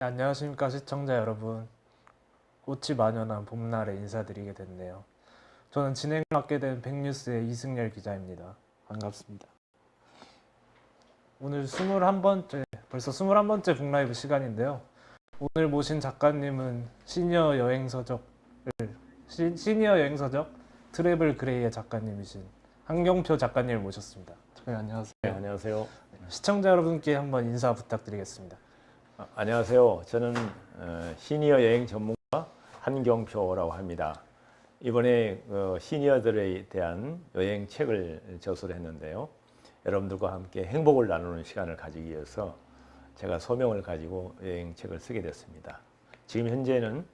안녕하십니까 시청자 여러분. 꽃이 만연한 봄날에 인사드리게 됐네요. 저는 진행을 맡게 된 백뉴스의 이승열 기자입니다. 반갑습니다. 오늘 21번째, 벌써 21번째 북라이브 시간인데요. 오늘 모신 작가님은 시니어 여행서적 트래블 그레이의 작가님이신 한경표 작가님을 모셨습니다. 작가님 안녕하세요. 네, 안녕하세요. 시청자 여러분께 한번 인사 부탁드리겠습니다. 안녕하세요. 저는 시니어 여행 전문가 한경표라고 합니다. 이번에 시니어들에 대한 여행 책을 저술을 했는데요. 여러분들과 함께 행복을 나누는 시간을 가지기 위해서 제가 소명을 가지고 여행 책을 쓰게 됐습니다. 지금 현재는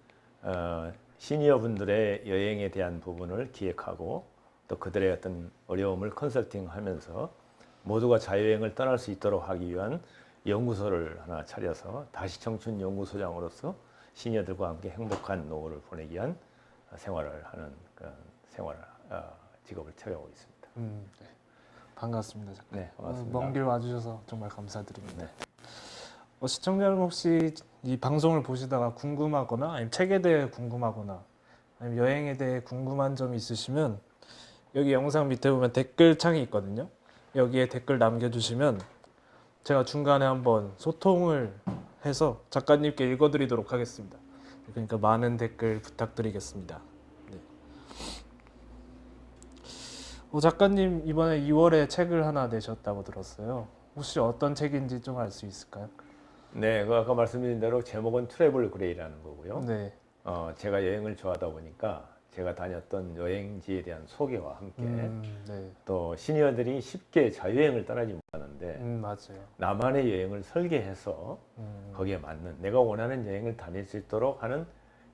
시니어 분들의 여행에 대한 부분을 기획하고 또 그들의 어떤 어려움을 컨설팅하면서 모두가 자유여행을 떠날 수 있도록 하기 위한 연구소를 하나 차려서 다시 청춘 연구소장으로서 시니어들과 함께 행복한 노후를 보내기 위한 생활을 하는 그런 직업을 채우고 있습니다. 네. 반갑습니다. 작가님. 네, 반갑습니다. 먼 길 와주셔서 정말 감사드립니다. 네. 시청자 여러분 혹시 이 방송을 보시다가 궁금하거나 아니면 책에 대해 궁금하거나 아니면 여행에 대해 궁금한 점이 있으시면 여기 영상 밑에 보면 댓글 창이 있거든요. 여기에 댓글 남겨주시면 제가 중간에 한번 소통을 해서 작가님께 읽어드리도록 하겠습니다. 그러니까 많은 댓글 부탁드리겠습니다. 네. 작가님 이번에 2월에 책을 하나 내셨다고 들었어요. 혹시 어떤 책인지 좀 알 수 있을까요? 네, 아까 말씀드린 대로 제목은 트래블 그레이라는 거고요. 네. 제가 여행을 좋아하다 보니까 제가 다녔던 여행지에 대한 소개와 함께 네. 또 시니어들이 쉽게 자유여행을 떠나지 못하는데 맞아요. 나만의 여행을 설계해서 거기에 맞는 내가 원하는 여행을 다닐 수 있도록 하는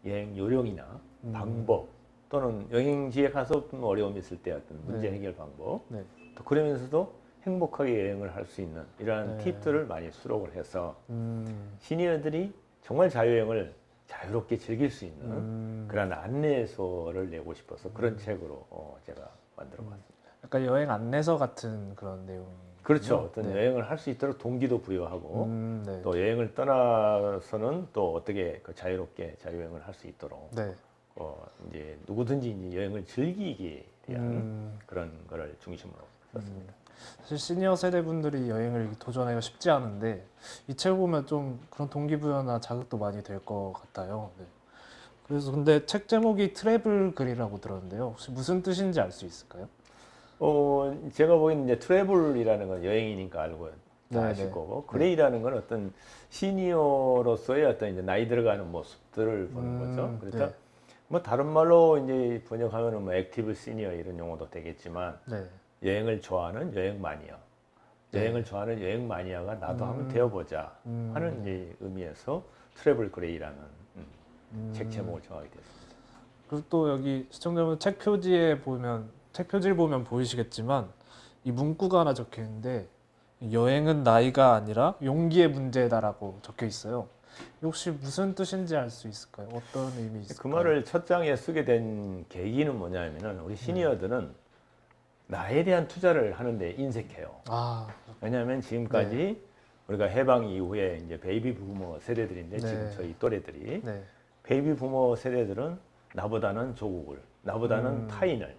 여행 요령이나 방법 또는 여행지에 가서 좀 어려움이 있을 때 어떤 문제 네. 해결 방법 네. 또 그러면서도 행복하게 여행을 할 수 있는 이러한 네. 팁들을 많이 수록을 해서 음. 시니어들이 정말 자유여행을 자유롭게 즐길 수 있는 그런 안내서를 내고 싶어서 그런 책으로 제가 만들어 봤습니다. 약간 여행 안내서 같은 그런 내용이. 그렇죠. 어떤 네. 여행을 할 수 있도록 동기도 부여하고 네. 또 여행을 떠나서는 또 어떻게 자유롭게 자유여행을 할 수 있도록 네. 이제 누구든지 이제 여행을 즐기기에 대한 그런 거를 중심으로 썼습니다. 사실 시니어 세대 분들이 여행을 도전하기가 쉽지 않은데 이 책 보면 좀 그런 동기부여나 자극도 많이 될 것 같아요. 네. 그래서 근데 책 제목이 트래블 글이라고 들었는데요. 혹시 무슨 뜻인지 알 수 있을까요? 제가 보기에는 이제 트래블이라는 건 여행이니까 알고 다 네네. 아실 거고 그레이라는 건 어떤 시니어로서의 어떤 이제 나이 들어가는 모습들을 보는 거죠. 그러니까 네. 뭐 다른 말로 이제 번역하면은 뭐 액티브 시니어 이런 용어도 되겠지만 네. 여행을 좋아하는 여행 마니아, 여행을 좋아하는 여행 마니아가 나도 한번 되어보자 하는 이제 의미에서 트래블 그레이라는 책 제목을 정하게 됐습니다. 그리고 또 여기 시청자분 책 표지에 보면 책 표지를 보면 보이시겠지만 이 문구가 하나 적혀 있는데 여행은 나이가 아니라 용기의 문제다라고 적혀 있어요. 혹시 무슨 뜻인지 알 수 있을까요? 어떤 의미 있을까요? 그 말을 첫 장에 쓰게 된 계기는 뭐냐면은 우리 시니어들은 나에 대한 투자를 하는데 인색해요. 왜냐하면 지금까지 우리가 해방 이후에 이제 베이비 부모 세대들인데 지금 저희 또래들이 베이비 부모 세대들은 나보다는 조국을, 나보다는 타인을,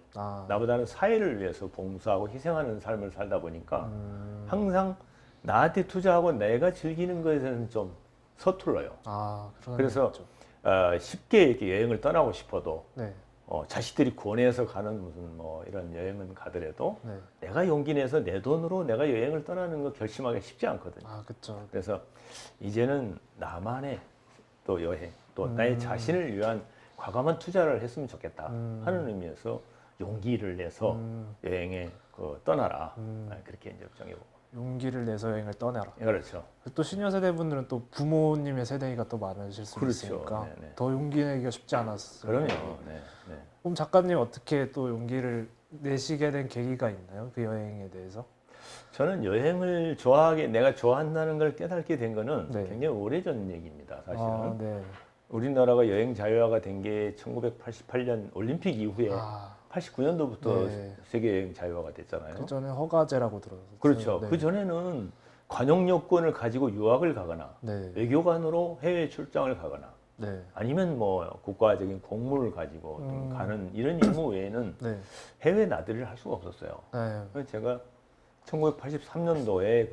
나보다는 사회를 위해서 봉사하고 희생하는 삶을 살다 보니까 항상 나한테 투자하고 내가 즐기는 것에는 좀 서툴러요. 그래서 쉽게 이렇게 여행을 떠나고 싶어도 자식들이 권해서 가는 무슨 뭐 이런 여행은 가더라도 내가 용기 내서 내 돈으로 내가 여행을 떠나는 거 결심하기 쉽지 않거든요. 그렇죠. 그래서 이제는 나만의 또 여행, 또 나의 자신을 위한 과감한 투자를 했으면 좋겠다 하는 의미에서 용기를 내서 여행에 떠나라 그렇게 이제 정해보고. 용기를 내서 여행을 떠나라. 그렇죠. 또 시니어 세대분들은 또 부모님의 세대가 또 많으실 수 있으니까 더 용기 내기가 쉽지 않았어요. 그럼요. 그럼 작가님 어떻게 또 용기를 내시게 된 계기가 있나요? 그 여행에 대해서? 저는 여행을 내가 좋아한다는 걸 깨닫게 된 거는 굉장히 오래전 얘기입니다. 사실은. 우리나라가 여행 자유화가 된 게 1988년 올림픽 이후에 89년도부터 세계 여행 자유화가 됐잖아요. 그 전에 허가제라고 들었어요. 그렇죠. 그 전에는 관용 여권을 가지고 유학을 가거나 네. 외교관으로 해외 출장을 가거나 네. 아니면 뭐 국가적인 공무를 가지고 가는 이런 임무 외에는 네. 해외 나들이를 할 수가 없었어요. 네. 그래서 제가 1983년도에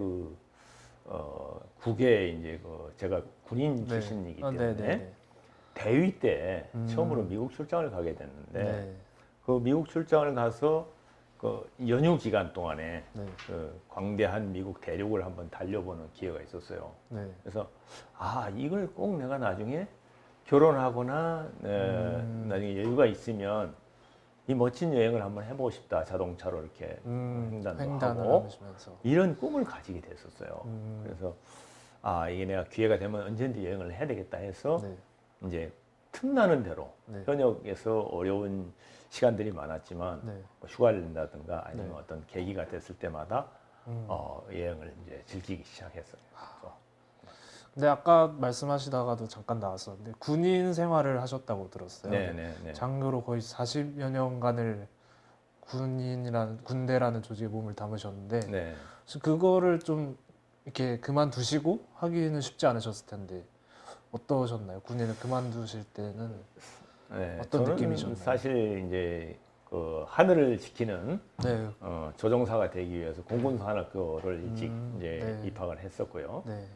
국에 이제 제가 군인 출신이기 때문에 네. 네. 대위 때 처음으로 미국 출장을 가게 됐는데 네. 그 미국 출장을 가서 그 연휴 기간 동안에 네. 그 광대한 미국 대륙을 한번 달려보는 기회가 있었어요. 네. 그래서 이걸 꼭 내가 나중에 결혼하거나 나중에 여유가 있으면 이 멋진 여행을 한번 해보고 싶다. 자동차로 이렇게 횡단도 하고 하시면서. 이런 꿈을 가지게 됐었어요. 그래서 이게 내가 기회가 되면 언제든지 여행을 해야 되겠다 해서 네. 이제 틈나는 대로 네. 현역에서 어려운 시간들이 많았지만 네. 뭐 휴가를 낸다든가 아니면 네. 어떤 계기가 됐을 때마다 여행을 이제 즐기기 시작했어요. 근데 아까 말씀하시다가도 잠깐 나왔었는데 군인 생활을 하셨다고 들었어요. 네. 장교로 거의 40여 년간을 군대라는 조직에 몸을 담으셨는데 네. 그거를 좀 이렇게 그만두시고 하기는 쉽지 않으셨을 텐데 어떠셨나요? 군인을 그만두실 때는 네, 어떤 저는 느낌이셨나요? 사실 이제 그 하늘을 지키는 네. 조종사가 되기 위해서 공군 산악교를 일찍 이제 네. 입학을 했었고요. 네.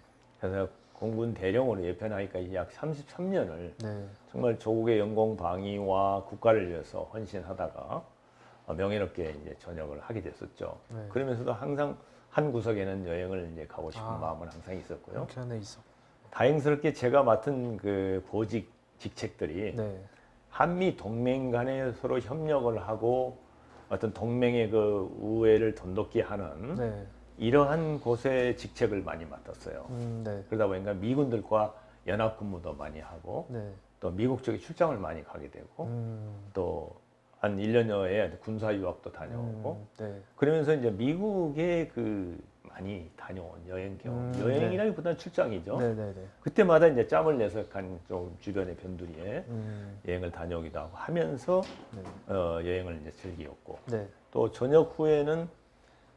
그래서 공군 대령으로 예편하기까지 약 33년을 네. 정말 조국의 영공 방위와 국가를 위해서 헌신하다가 명예롭게 이제 전역을 하게 됐었죠. 네. 그러면서도 항상 한 구석에는 여행을 이제 가고 싶은 마음은 항상 있었고요. 편에 있어. 다행스럽게 제가 맡은 그 보직 직책들이 네. 한미 동맹 간에 서로 협력을 하고 어떤 동맹의 그 우애를 돈독히 하는 네. 이러한 곳의 직책을 많이 맡았어요. 네. 그러다 보니까 미군들과 연합 근무도 많이 하고 네. 또 미국 쪽에 출장을 많이 가게 되고 또 한 1년여에 군사 유학도 다녀오고 네. 그러면서 이제 미국에 그 많이 다녀온 여행 경험, 여행이라기보다는 출장이죠. 네. 네. 네. 그때마다 이제 짬을 내서 좀 주변의 변두리에 여행을 다녀오기도 하고 하면서 네. 여행을 이제 즐기었고 네. 또 전역 후에는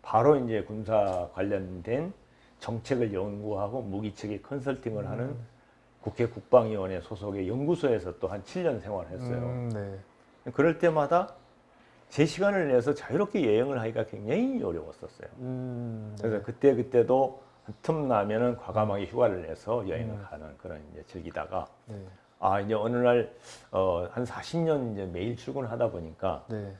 바로 이제 군사 관련된 정책을 연구하고 무기체계 컨설팅을 하는 국회 국방위원회 소속의 연구소에서 또 한 7년 생활했어요. 네. 그럴 때마다 제 시간을 내서 자유롭게 여행을 하기가 굉장히 어려웠었어요. 네. 그래서 그때도 틈 나면은 과감하게 휴가를 내서 여행을 가는 그런 이제 즐기다가 네. 이제 어느 날 한 40년 이제 매일 출근하다 보니까 네.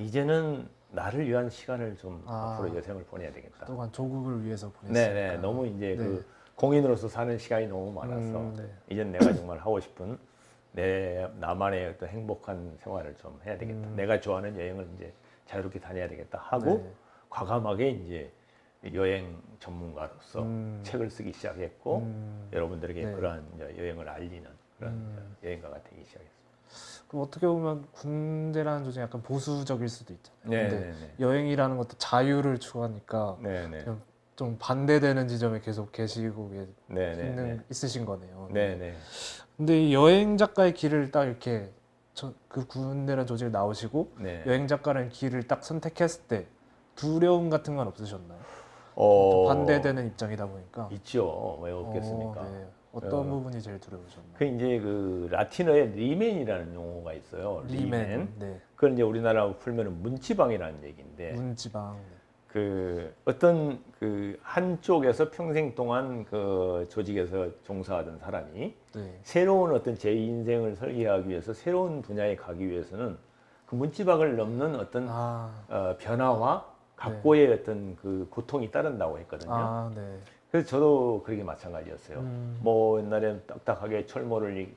이제는 나를 위한 시간을 좀 앞으로 여생을 보내야 되겠다. 또한 조국을 위해서 보냈으니까. 네네. 너무 이제 그 공인으로서 사는 시간이 너무 많아서 이젠 내가 정말 하고 싶은 나만의 어떤 행복한 생활을 좀 해야 되겠다. 내가 좋아하는 여행을 이제 자유롭게 다녀야 되겠다 하고 과감하게 이제 여행 전문가로서 책을 쓰기 시작했고 여러분들에게 그러한 이제 여행을 알리는 그런 여행가가 되기 시작했습니다. 그럼 어떻게 보면 군대라는 조직이 약간 보수적일 수도 있잖아요. 근데 네네네. 여행이라는 것도 자유를 추구하니까 네네. 좀 반대되는 지점에 계속 계시고 네네. 있으신 거네요. 네네. 근데 이 여행 작가의 길을 딱 이렇게 그 군대라는 조직을 나오시고 네. 여행 작가라는 길을 딱 선택했을 때 두려움 같은 건 없으셨나요? 또 반대되는 입장이다 보니까. 있죠. 왜 없겠습니까? 네. 어떤 부분이 제일 두려우셨나요? 그 이제 그 라틴어에 리맨이라는 용어가 있어요. 리맨. 네. 그걸 이제 우리나라로 풀면은 문지방이라는 얘기인데 문지방. 그 어떤 그 한쪽에서 평생 동안 그 조직에서 종사하던 사람이 네. 새로운 어떤 제 인생을 설계하기 위해서 새로운 분야에 가기 위해서는 그 문지방을 넘는 어떤 변화와 각고의 어떤 그 고통이 따른다고 했거든요. 네. 그래서 저도 그렇게 마찬가지였어요. 뭐 옛날에 딱딱하게 철모를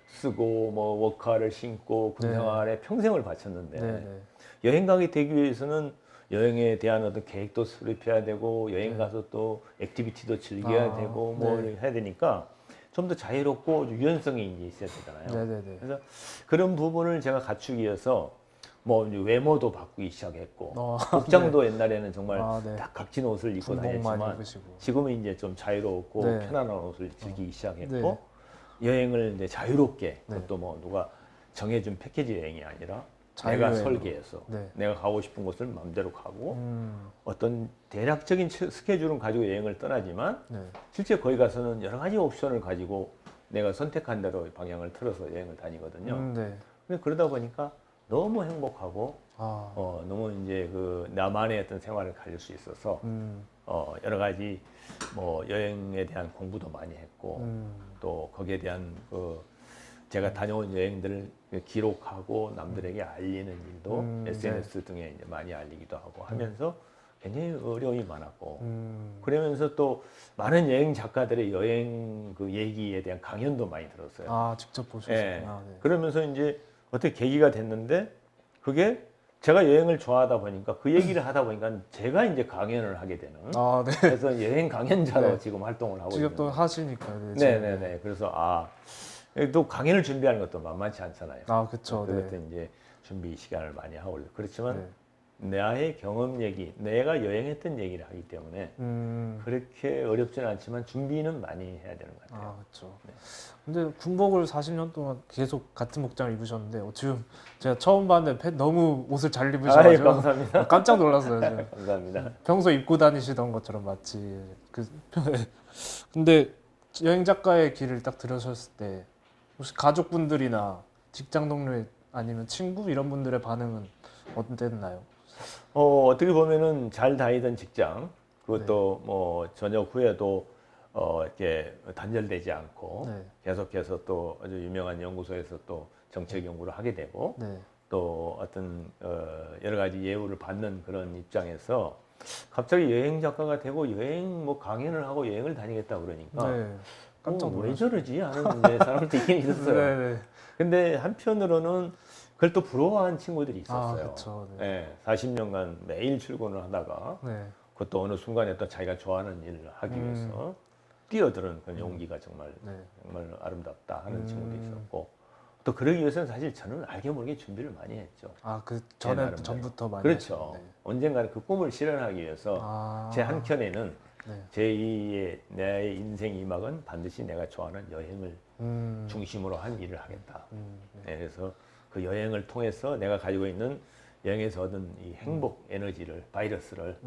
쓰고 뭐 워커를 신고 군 생활에 평생을 바쳤는데 여행 가게 되기 위해서는 여행에 대한 어떤 계획도 수립해야 되고 여행 가서 또 액티비티도 즐겨야 되고 뭐 해야 되니까 좀 더 자유롭고 유연성이 이제 있어야 되잖아요. 그래서 그런 부분을 제가 갖추기 위해서 뭐 외모도 바꾸기 시작했고 복장도 옛날에는 정말 딱 각진 옷을 입고 다녔지만 지금은 이제 좀 자유롭고 편안한 옷을 즐기기 시작했고 여행을 이제 자유롭게 그것도 뭐 누가 정해준 패키지 여행이 아니라 내가 자유여행으로. 설계해서 네. 내가 가고 싶은 곳을 마음대로 가고 어떤 대략적인 스케줄은 가지고 여행을 떠나지만 네. 실제 거기 가서는 여러 가지 옵션을 가지고 내가 선택한 대로 방향을 틀어서 여행을 다니거든요. 네. 근데 그러다 보니까 너무 행복하고 아, 너무 이제 그 나만의 어떤 생활을 가질 수 있어서 여러 가지 뭐 여행에 대한 공부도 많이 했고 또 거기에 대한 그 제가 다녀온 여행들을 기록하고 남들에게 알리는 일도 SNS 등에 이제 많이 알리기도 하고 하면서 굉장히 어려움이 많았고 그러면서 또 많은 여행 작가들의 여행 그 얘기에 대한 강연도 많이 들었어요. 아, 직접 보셨구나. 예. 네. 그러면서 이제 어떻게 계기가 됐는데 그게 제가 여행을 좋아하다 보니까 그 얘기를 하다 보니까 제가 이제 강연을 하게 되는 아, 네. 그래서 여행 강연자로 네. 지금 활동을 하고 직접 또 있는데 하시니까요. 네네네. 그래서 또 강연을 준비하는 것도 만만치 않잖아요. 아, 그쵸. 네. 그것도 이제 준비 시간을 많이 하고 그렇지만 네. 나의 경험 얘기, 내가 여행했던 얘기를 하기 때문에 그렇게 어렵지는 않지만 준비는 많이 해야 되는 것 같아요. 아, 그렇죠. 네. 근데 군복을 40년 동안 계속 같은 목장을 입으셨는데 지금 제가 처음 봤는데 너무 옷을 잘 입으셔가지고 감사합니다. 깜짝 놀랐어요. 지금. 감사합니다. 평소 입고 다니시던 것처럼 마치 근데 여행 작가의 길을 딱 들으셨을 때 혹시 가족분들이나 직장 동료 아니면 친구 이런 분들의 반응은 어땠나요? 어떻게 보면은 잘 다니던 직장 그것도 뭐 저녁 후에도 이렇게 단절되지 않고 네. 계속해서 또 아주 유명한 연구소에서 또 정책 연구를 하게 되고 네. 또 어떤 여러 가지 예우를 받는 그런 입장에서 갑자기 여행 작가가 되고 여행 뭐 강연을 하고 여행을 다니겠다 그러니까 네. 깜짝 왜 놀랐어요. 저러지 하는 이제 사람도 있긴 있었어요. 네, 네. 근데 한편으로는 그걸 또 부러워하는 친구들이 있었어요. 그쵸, 네. 네, 40년간 매일 출근을 하다가 네. 그것도 어느 순간에 또 자기가 좋아하는 일을 하기 위해서 뛰어드는 그런 용기가 정말 네. 정말 아름답다 하는 친구도 있었고 또 그러기 위해서는 사실 저는 알게 모르게 준비를 많이 했죠. 그 제 전에 나름대로. 전부터 많이 그렇죠. 하셨는데. 언젠가는 그 꿈을 실현하기 위해서 제 한켠에는 네. 제2의 내 인생 2막은 반드시 내가 좋아하는 여행을 중심으로 한 일을 하겠다. 네, 그래서 그 여행을 통해서 내가 가지고 있는 여행에서 얻은 이 행복 에너지를 바이러스를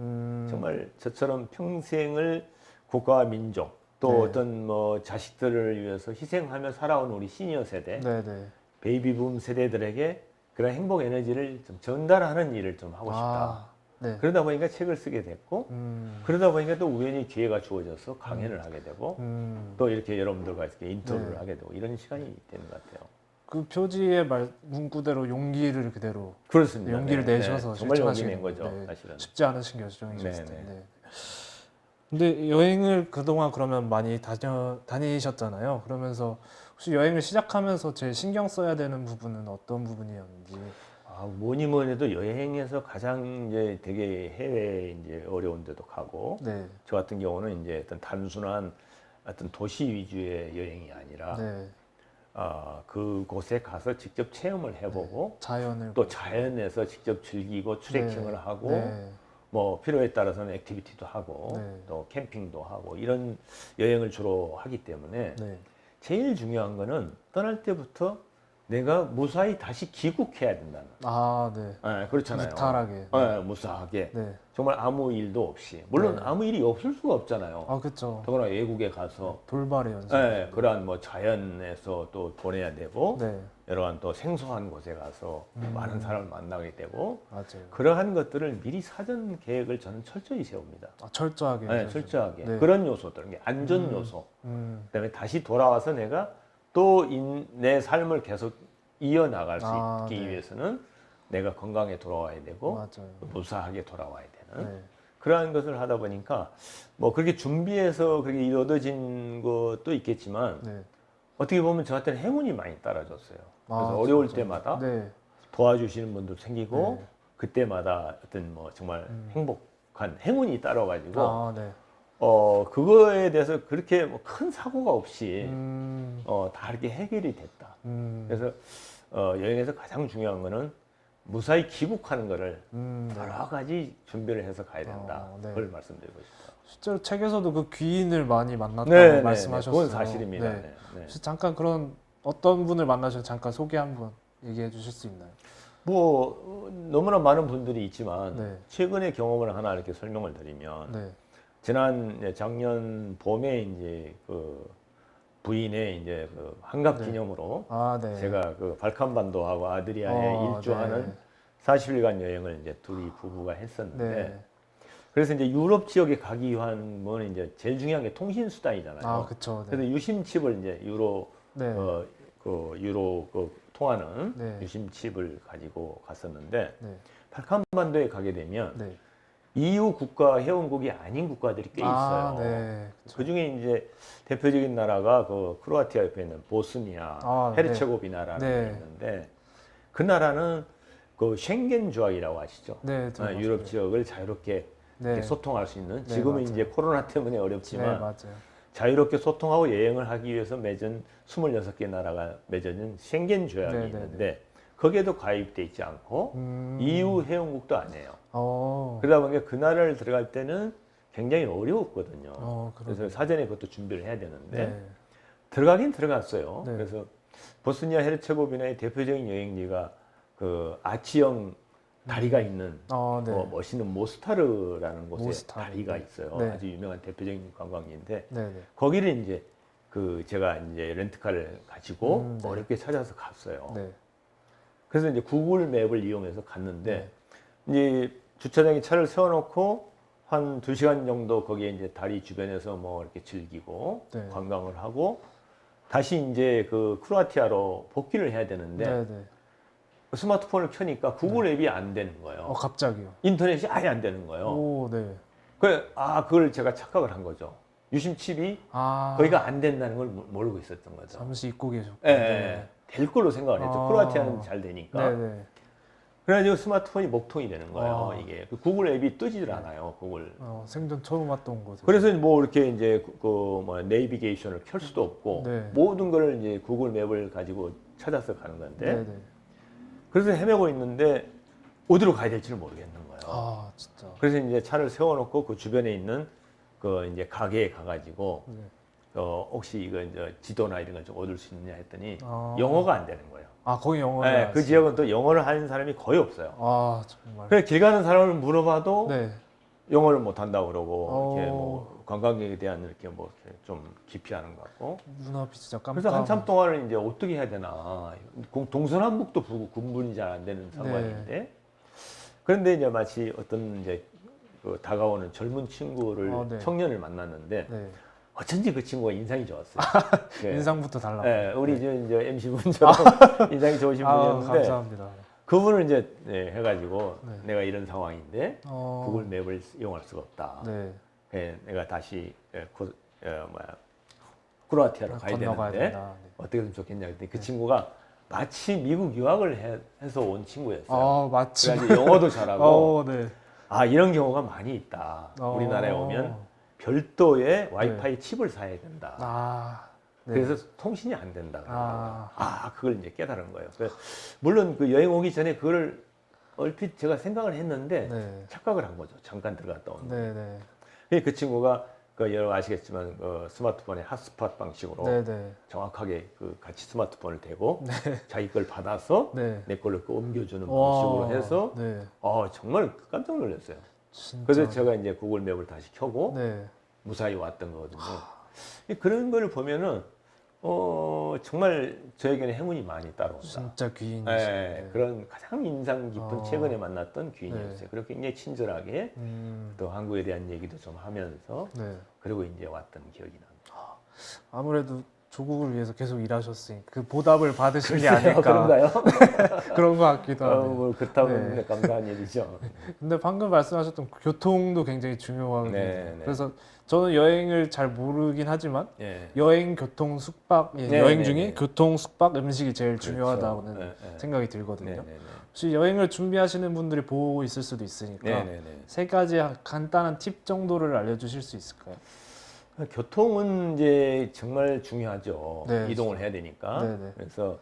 정말 저처럼 평생을 국가와 민족 또 네. 어떤 뭐 자식들을 위해서 희생하며 살아온 우리 시니어 세대 네, 네. 베이비붐 세대들에게 그런 행복 에너지를 좀 전달하는 일을 좀 하고 싶다. 네. 그러다 보니까 책을 쓰게 됐고 그러다 보니까 또 우연히 기회가 주어져서 강연을 하게 되고 또 이렇게 여러분들과 이렇게 인터뷰를 네. 하게 되고 이런 시간이 되는 것 같아요. 그 표지의 문구대로 용기를 그대로 그렇습니다. 용기를 네, 내셔서 네. 정말 용기 실천하시는 낸 거죠. 네. 사실은. 쉽지 않으신 결정이셨을 네, 텐데. 근데 여행을 그동안 그러면 많이 다니셨잖아요. 그러면서 혹시 여행을 시작하면서 제일 신경 써야 되는 부분은 어떤 부분이었는지. 뭐니 뭐니 해도 여행에서 가장 이제 되게 해외 이제 어려운 데도 가고 네. 저 같은 경우는 이제 어떤 단순한 어떤 도시 위주의 여행이 아니라 네. 그곳에 가서 직접 체험을 해보고 자연을 또 자연에서 직접 즐기고 트레킹을 네. 하고 네. 뭐 필요에 따라서는 액티비티도 하고 네. 또 캠핑도 하고 이런 여행을 주로 하기 때문에 네. 제일 중요한 거는 떠날 때부터 내가 무사히 다시 귀국해야 된다는. 네. 네, 그렇잖아요. 무탈하게. 네, 무사하게. 네. 정말 아무 일도 없이. 물론 네. 아무 일이 없을 수가 없잖아요. 그렇죠. 더구나 외국에 가서 돌발의 연습. 네, 그러한 뭐 자연에서 또 보내야 되고 네. 여러한 또 생소한 곳에 가서 많은 사람을 만나게 되고 맞아요. 그러한 것들을 미리 사전 계획을 저는 철저히 세웁니다. 철저하게. 네, 철저하게. 네. 그런 요소들, 안전 요소. 그다음에 다시 돌아와서 내가 또 내 삶을 계속 이어나갈 수 있기 네. 위해서는 내가 건강에 돌아와야 되고 맞아요. 무사하게 돌아와야 되는 네. 그러한 것을 하다 보니까 뭐 그렇게 준비해서 그렇게 얻어진 것도 있겠지만 네. 어떻게 보면 저한테는 행운이 많이 따라줬어요. 그래서 아, 어려울 진짜. 때마다 네. 도와주시는 분도 생기고 네. 그때마다 어떤 뭐 정말 행복한 행운이 따라가지고 네. 그거에 대해서 그렇게 뭐 큰 사고가 없이 다 이렇게 해결이 됐다. 그래서 여행에서 가장 중요한 거는 무사히 귀국하는 거를 네. 여러 가지 준비를 해서 가야 된다. 네. 그걸 말씀드리고 싶어요. 실제로 책에서도 그 귀인을 많이 만났다고 네, 말씀하셨어요. 그건 사실입니다. 네. 네. 혹시 잠깐 그런 어떤 분을 만나셔서 잠깐 소개 한번 얘기해 주실 수 있나요? 뭐 너무나 많은 분들이 있지만 네. 최근의 경험을 하나 이렇게 설명을 드리면 네. 작년 봄에 이제 그 부인의 이제 그 환갑 네. 기념으로 아, 네. 제가 그 발칸반도하고 아드리아에 일주하는 네. 40일간 여행을 이제 둘이 부부가 했었는데 네. 그래서 이제 유럽 지역에 가기 위한 이제 제일 중요한 게 통신 수단이잖아요. 아, 그쵸. 네. 그래서 유심칩을 이제 네. 유로 통하는 네. 유심칩을 가지고 갔었는데 네. 발칸반도에 가게 되면 네. EU 국가 회원국이 아닌 국가들이 꽤 있어요. 네. 그 중에 이제 대표적인 나라가 그 크로아티아 옆에 있는 보스니아, 네. 헤르체고비나라는 네. 게 있는데 그 나라는 그 쉥겐 조약이라고 아시죠? 네. 유럽 지역을 자유롭게 네. 이렇게 소통할 수 있는 네, 지금은 맞아요. 이제 코로나 때문에 네, 어렵지만 맞아요. 자유롭게 소통하고 여행을 하기 위해서 맺은 26개 나라가 맺어진 쉥겐 조약이 네, 네, 있는데 거기에도 가입돼 있지 않고 EU 회원국도 아니에요. 그러다 보니까 그 나라를 들어갈 때는 굉장히 어려웠거든요. 그래서 사전에 그것도 준비를 해야 되는데 네. 들어가긴 들어갔어요. 네. 그래서 보스니아 헤르체고비나의 대표적인 여행지가 그 아치형 다리가 있는 네. 멋있는 모스타르라는 곳에 모스타르. 다리가 네. 있어요. 네. 아주 유명한 대표적인 관광지인데 네. 네. 거기를 이제 제가 이제 렌트카를 가지고 네. 어렵게 찾아서 갔어요. 네. 그래서 이제 구글 맵을 이용해서 갔는데 네. 이제 주차장에 차를 세워놓고 한 2시간 정도 거기에 이제 다리 주변에서 뭐 이렇게 즐기고 네. 관광을 하고 다시 이제 그 크로아티아로 복귀를 해야 되는데 네. 네. 스마트폰을 켜니까 구글 앱이 안 되는 거예요. 갑자기요. 인터넷이 아예 안 되는 거예요. 오, 네. 그걸 제가 착각을 한 거죠. 유심칩이 거기가 안 된다는 걸 모르고 있었던 거죠. 잠시 잊고 계셨고. 예, 예. 될 걸로 생각을 했죠. 크로아티아는 잘 되니까. 네. 네. 그래가지고 스마트폰이 목통이 되는 거예요. 아. 이게 그 구글 앱이 뜨지를 않아요. 구글. 생전 처음 왔던 곳. 그래서 뭐 이렇게 이제 그 내비게이션을 켤 수도 없고 네. 모든 걸 이제 구글 맵을 가지고 찾아서 가는 건데 네. 네. 그래서 헤매고 있는데 어디로 가야 될지를 모르겠는 거예요. 진짜. 그래서 이제 차를 세워놓고 그 주변에 있는 그 이제 가게에 가가지고 네. 혹시 이거 이제 지도나 이런 걸 좀 얻을 수 있느냐 했더니 아. 영어가 안 되는 거예요. 거기 영어를. 네, 그 지역은 또 영어를 하는 사람이 거의 없어요. 정말. 그래서 길 가는 사람을 물어봐도 네. 영어를 못 한다고 그러고 이렇게 뭐 관광객에 대한 이렇게 뭐 이렇게 좀 기피하는 것 같고. 눈앞이 진짜 깜깜. 그래서 한참 동안은 이제 어떻게 해야 되나. 동서남북도 구분이 잘 안 되는 상황인데. 그런데 이제 마치 어떤 이제 그 다가오는 젊은 친구를 네. 청년을 만났는데 네. 어쩐지 그 친구가 인상이 좋았어요. 인상부터 달라. 네, 우리 이제 MC 분처럼 인상이 좋으신 분이었는데 감사합니다. 그분을 이제 해가지고 네. 내가 이런 상황인데 구글 맵을 이용할 수가 없다. 네. 내가 다시 크로아티아로 가야 되는데 된다. 네. 어떻게 하면 좋겠냐 그랬더니 그 친구가 마치 미국 유학을 해서 온 친구였어요. 마치. 그래가지고 영어도 잘하고 네. 이런 경우가 많이 있다. 우리나라에 오면 별도의 와이파이 칩을 사야 된다. 네. 그래서 통신이 안 된다. 그걸 이제 깨달은 거예요. 물론 그 여행 오기 전에 그걸 얼핏 제가 생각을 했는데 네. 착각을 한 거죠. 잠깐 들어갔다 오는. 네. 그 친구가 여러분 아시겠지만 스마트폰의 핫스팟 방식으로 네. 정확하게 같이 스마트폰을 대고 자기 걸 받아서 네. 내 걸로 옮겨주는 방식으로 해서 네. 정말 깜짝 놀랐어요. 진짜. 그래서 제가 이제 구글 맵을 다시 켜고 네. 무사히 왔던 거거든요. 그런 걸 보면은 정말 저에게는 행운이 많이 따라온다. 진짜 귀인이시죠. 네, 그런 가장 인상 깊은 최근에 만났던 귀인이었어요. 네. 그렇게 굉장히 친절하게 또 한국에 대한 얘기도 좀 하면서 그리고 이제 왔던 기억이 납니다. 아무래도 조국을 위해서 계속 일하셨으니 그 보답을 받으신 게 아닐까. 그런가요? 그런 것 같기도 하네요. 뭐 그렇다면 감사한 일이죠. 근데 방금 말씀하셨던 교통도 굉장히 중요하거든요. 네. 그래서 저는 여행을 잘 모르긴 하지만 네. 여행, 교통, 숙박, 여행 중에 교통, 숙박, 음식이 제일 중요하다고는 생각이 들거든요. 혹시 여행을 준비하시는 분들이 보고 있을 수도 있으니까 세 가지 간단한 팁 정도를 알려주실 수 있을까요? 교통은 이제 정말 중요하죠. 네. 이동을 해야 되니까. 네네. 그래서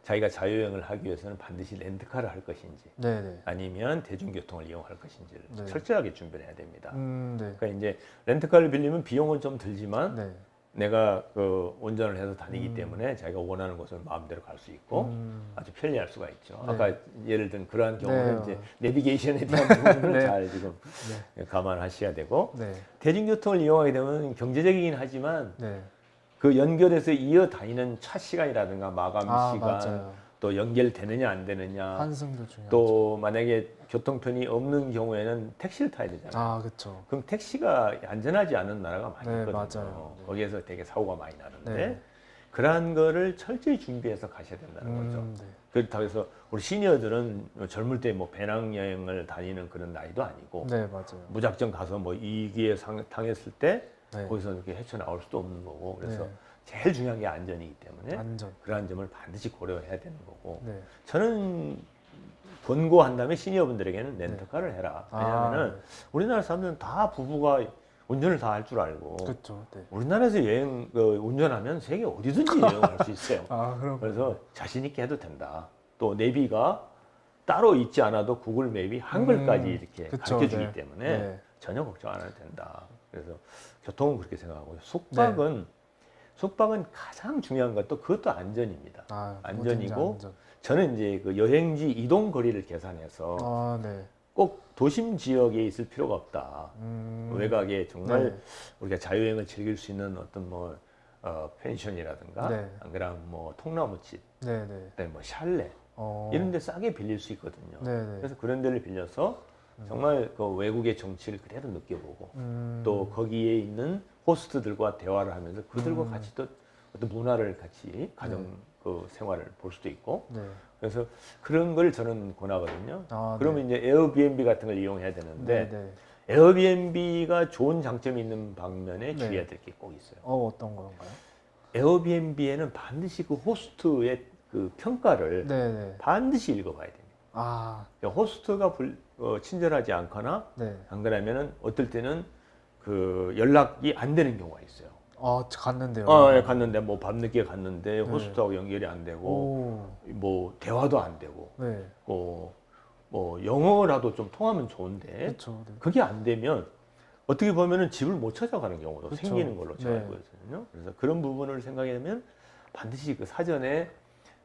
자기가 자유여행을 하기 위해서는 반드시 렌트카를 할 것인지 네네. 아니면 대중교통을 이용할 것인지를 네. 철저하게 준비를 해야 됩니다. 네. 그러니까 이제 렌트카를 빌리면 비용은 좀 들지만 내가 그 운전을 해서 다니기 때문에 자기가 원하는 곳을 마음대로 갈 수 있고 아주 편리할 수가 있죠. 네. 아까 예를 든 그러한 경우는 네. 이제 내비게이션에 대한 부분을 네. 잘 지금 감안하셔야 되고 네. 대중교통을 이용하게 되면 경제적이긴 하지만 네. 그 연결해서 이어 다니는 차 시간이라든가 마감 시간 맞아요. 또 연결되느냐 안 되느냐 환승도 중요하죠. 또 만약에 교통편이 없는 경우에는 택시를 타야 되잖아요. 그렇죠. 그럼 택시가 안전하지 않은 나라가 많이 네, 있거든요. 맞아요. 네. 거기에서 되게 사고가 많이 나는데 네. 그러한 거를 철저히 준비해서 가셔야 된다는 거죠. 네. 그렇다고 해서 우리 시니어들은 젊을 때 뭐 배낭여행을 다니는 그런 나이도 아니고 네, 맞아요. 무작정 가서 뭐 이기에 당했을 때 네. 거기서 이렇게 헤쳐나올 수도 없는 거고 그래서 네. 제일 중요한 게 안전이기 때문에 안전. 그러한 점을 반드시 고려해야 되는 거고 네. 저는 권고한다면 시니어분들에게는 렌터카를 해라. 왜냐하면은 네. 우리나라 사람들은 다 부부가 운전을 다 할 줄 알고 그렇죠. 네. 우리나라에서 여행 운전하면 세계 어디든지 여행할 수 있어요. 그럼. 그래서 자신 있게 해도 된다. 또 내비가 따로 있지 않아도 구글 맵이 한글까지 이렇게 그쵸, 가르쳐 주기 네. 때문에 네. 전혀 걱정 안 해도 된다. 그래서 교통은 그렇게 생각하고요. 숙박은 가장 중요한 것도 그것도 안전입니다. 안전이고 안전. 저는 이제 그 여행지 이동 거리를 계산해서 네. 꼭 도심 지역에 있을 필요가 없다. 외곽에 정말 네. 우리가 자유여행을 즐길 수 있는 어떤 뭐 펜션이라든가 네. 안 그러면 뭐 통나무집, 네, 네. 그다음에 뭐 샬레 이런 데 싸게 빌릴 수 있거든요. 네, 네. 그래서 그런 데를 빌려서 정말 그 외국의 정치를 그대로 느껴보고 또 거기에 있는 호스트들과 대화를 하면서 그들과 같이 또 어떤 문화를 같이 가정 그 생활을 볼 수도 있고 네. 그래서 그런 걸 저는 권하거든요. 네. 그러면 이제 에어비앤비 같은 걸 이용해야 되는데 네, 네. 에어비앤비가 좋은 장점이 있는 방면에 네. 주의해야 될 게 꼭 있어요. 어떤 건가요? 에어비앤비에는 반드시 그 호스트의 그 평가를 네, 네. 반드시 읽어봐야 됩니다. 그러니까 호스트가 친절하지 않거나 네. 안 그러면은 어떨 때는 그 연락이 안 되는 경우가 있어요. 갔는데요. 예, 갔는데 뭐 밤늦게 갔는데 호스트하고 연결이 안 되고 뭐 대화도 안 되고 네. 뭐 영어라도 좀 통하면 좋은데 그렇죠. 네. 그게 안 되면 어떻게 보면은 집을 못 찾아가는 경우도 그쵸. 생기는 걸로 제가 네. 알고 있거든요. 그래서 그런 부분을 생각하면 반드시 그 사전에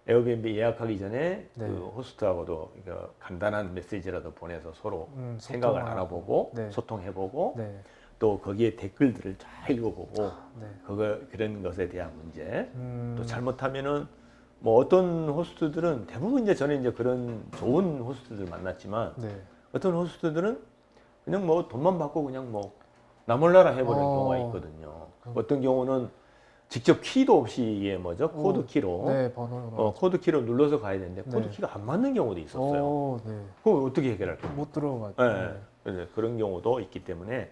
에어비앤비 예약하기 전에 네. 그 호스트하고도 그러니까 간단한 메시지라도 보내서 서로 소통을 생각을 알아보고 네. 소통해보고 네. 또 거기에 댓글들을 잘 읽어보고 네. 그런 것에 대한 문제 또 음. 잘못하면은 뭐 어떤 호스트들은 대부분 이제 저는 이제 그런 좋은 호스트들 만났지만 네. 어떤 호스트들은 그냥 뭐 돈만 받고 그냥 뭐 나몰라라 해버리는 경우가 있거든요. 어떤 경우는 직접 키도 없이 이게 뭐죠? 코드 키로 네, 번호로. 코드 키로 눌러서 가야 되는데 코드 네. 키가 안 맞는 경우도 있었어요. 네. 그럼 어떻게 해결할까요? 못 들어가죠. 네. 그래서 그런 경우도 있기 때문에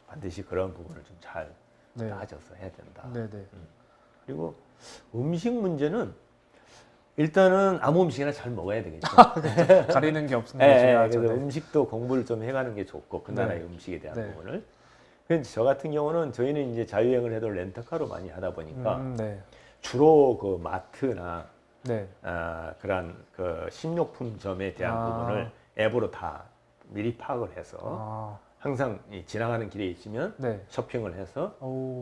반드시 그런 부분을 좀 잘 네. 따져서 해야 된다. 네, 네. 그리고 음식 문제는 일단은 아무 음식이나 잘 먹어야 되겠죠. 가리는 게 없는 게 네, 중요하죠. 그래서 네. 음식도 공부를 좀 해가는 게 좋고 그 나라의 네. 음식에 대한 네. 부분을. 그래서 저 같은 경우는 저희는 이제 자유여행을 해도 렌터카로 많이 하다 보니까 네. 주로 그 마트나 네. 그런 그 식료품점에 대한 부분을 앱으로 다 미리 파악을 해서 항상 이 지나가는 길에 있으면 네. 쇼핑을 해서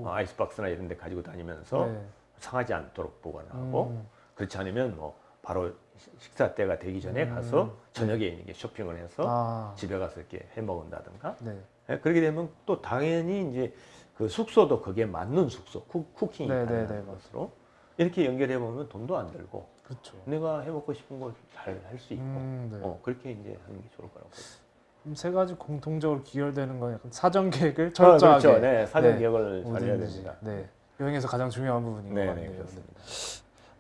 아이스박스나 이런 데 가지고 다니면서 네. 상하지 않도록 보관하고 그렇지 않으면 뭐 바로 식사 때가 되기 전에 가서 저녁에 이렇게 쇼핑을 해서 집에 가서 이렇게 해 먹는다든가 네. 그렇게 되면 또 당연히 이제 그 숙소도 거기에 맞는 숙소 쿠킹이 네, 가능한 네, 네, 것으로 이렇게 연결해 보면 돈도 안 들고 그렇죠. 내가 해 먹고 싶은 걸 잘 할 수 있고 네. 그렇게 이제 하는 게 좋을 거라고 봐요. 그럼 세 가지 공통적으로 기혈되는 건 약간 사전 계획을 철저하게. 그렇죠. 네, 사전 네. 계획을 잘 해야 뭐든지. 됩니다. 네. 여행에서 가장 중요한 부분인 것 네, 같네요. 네, 그렇습니다.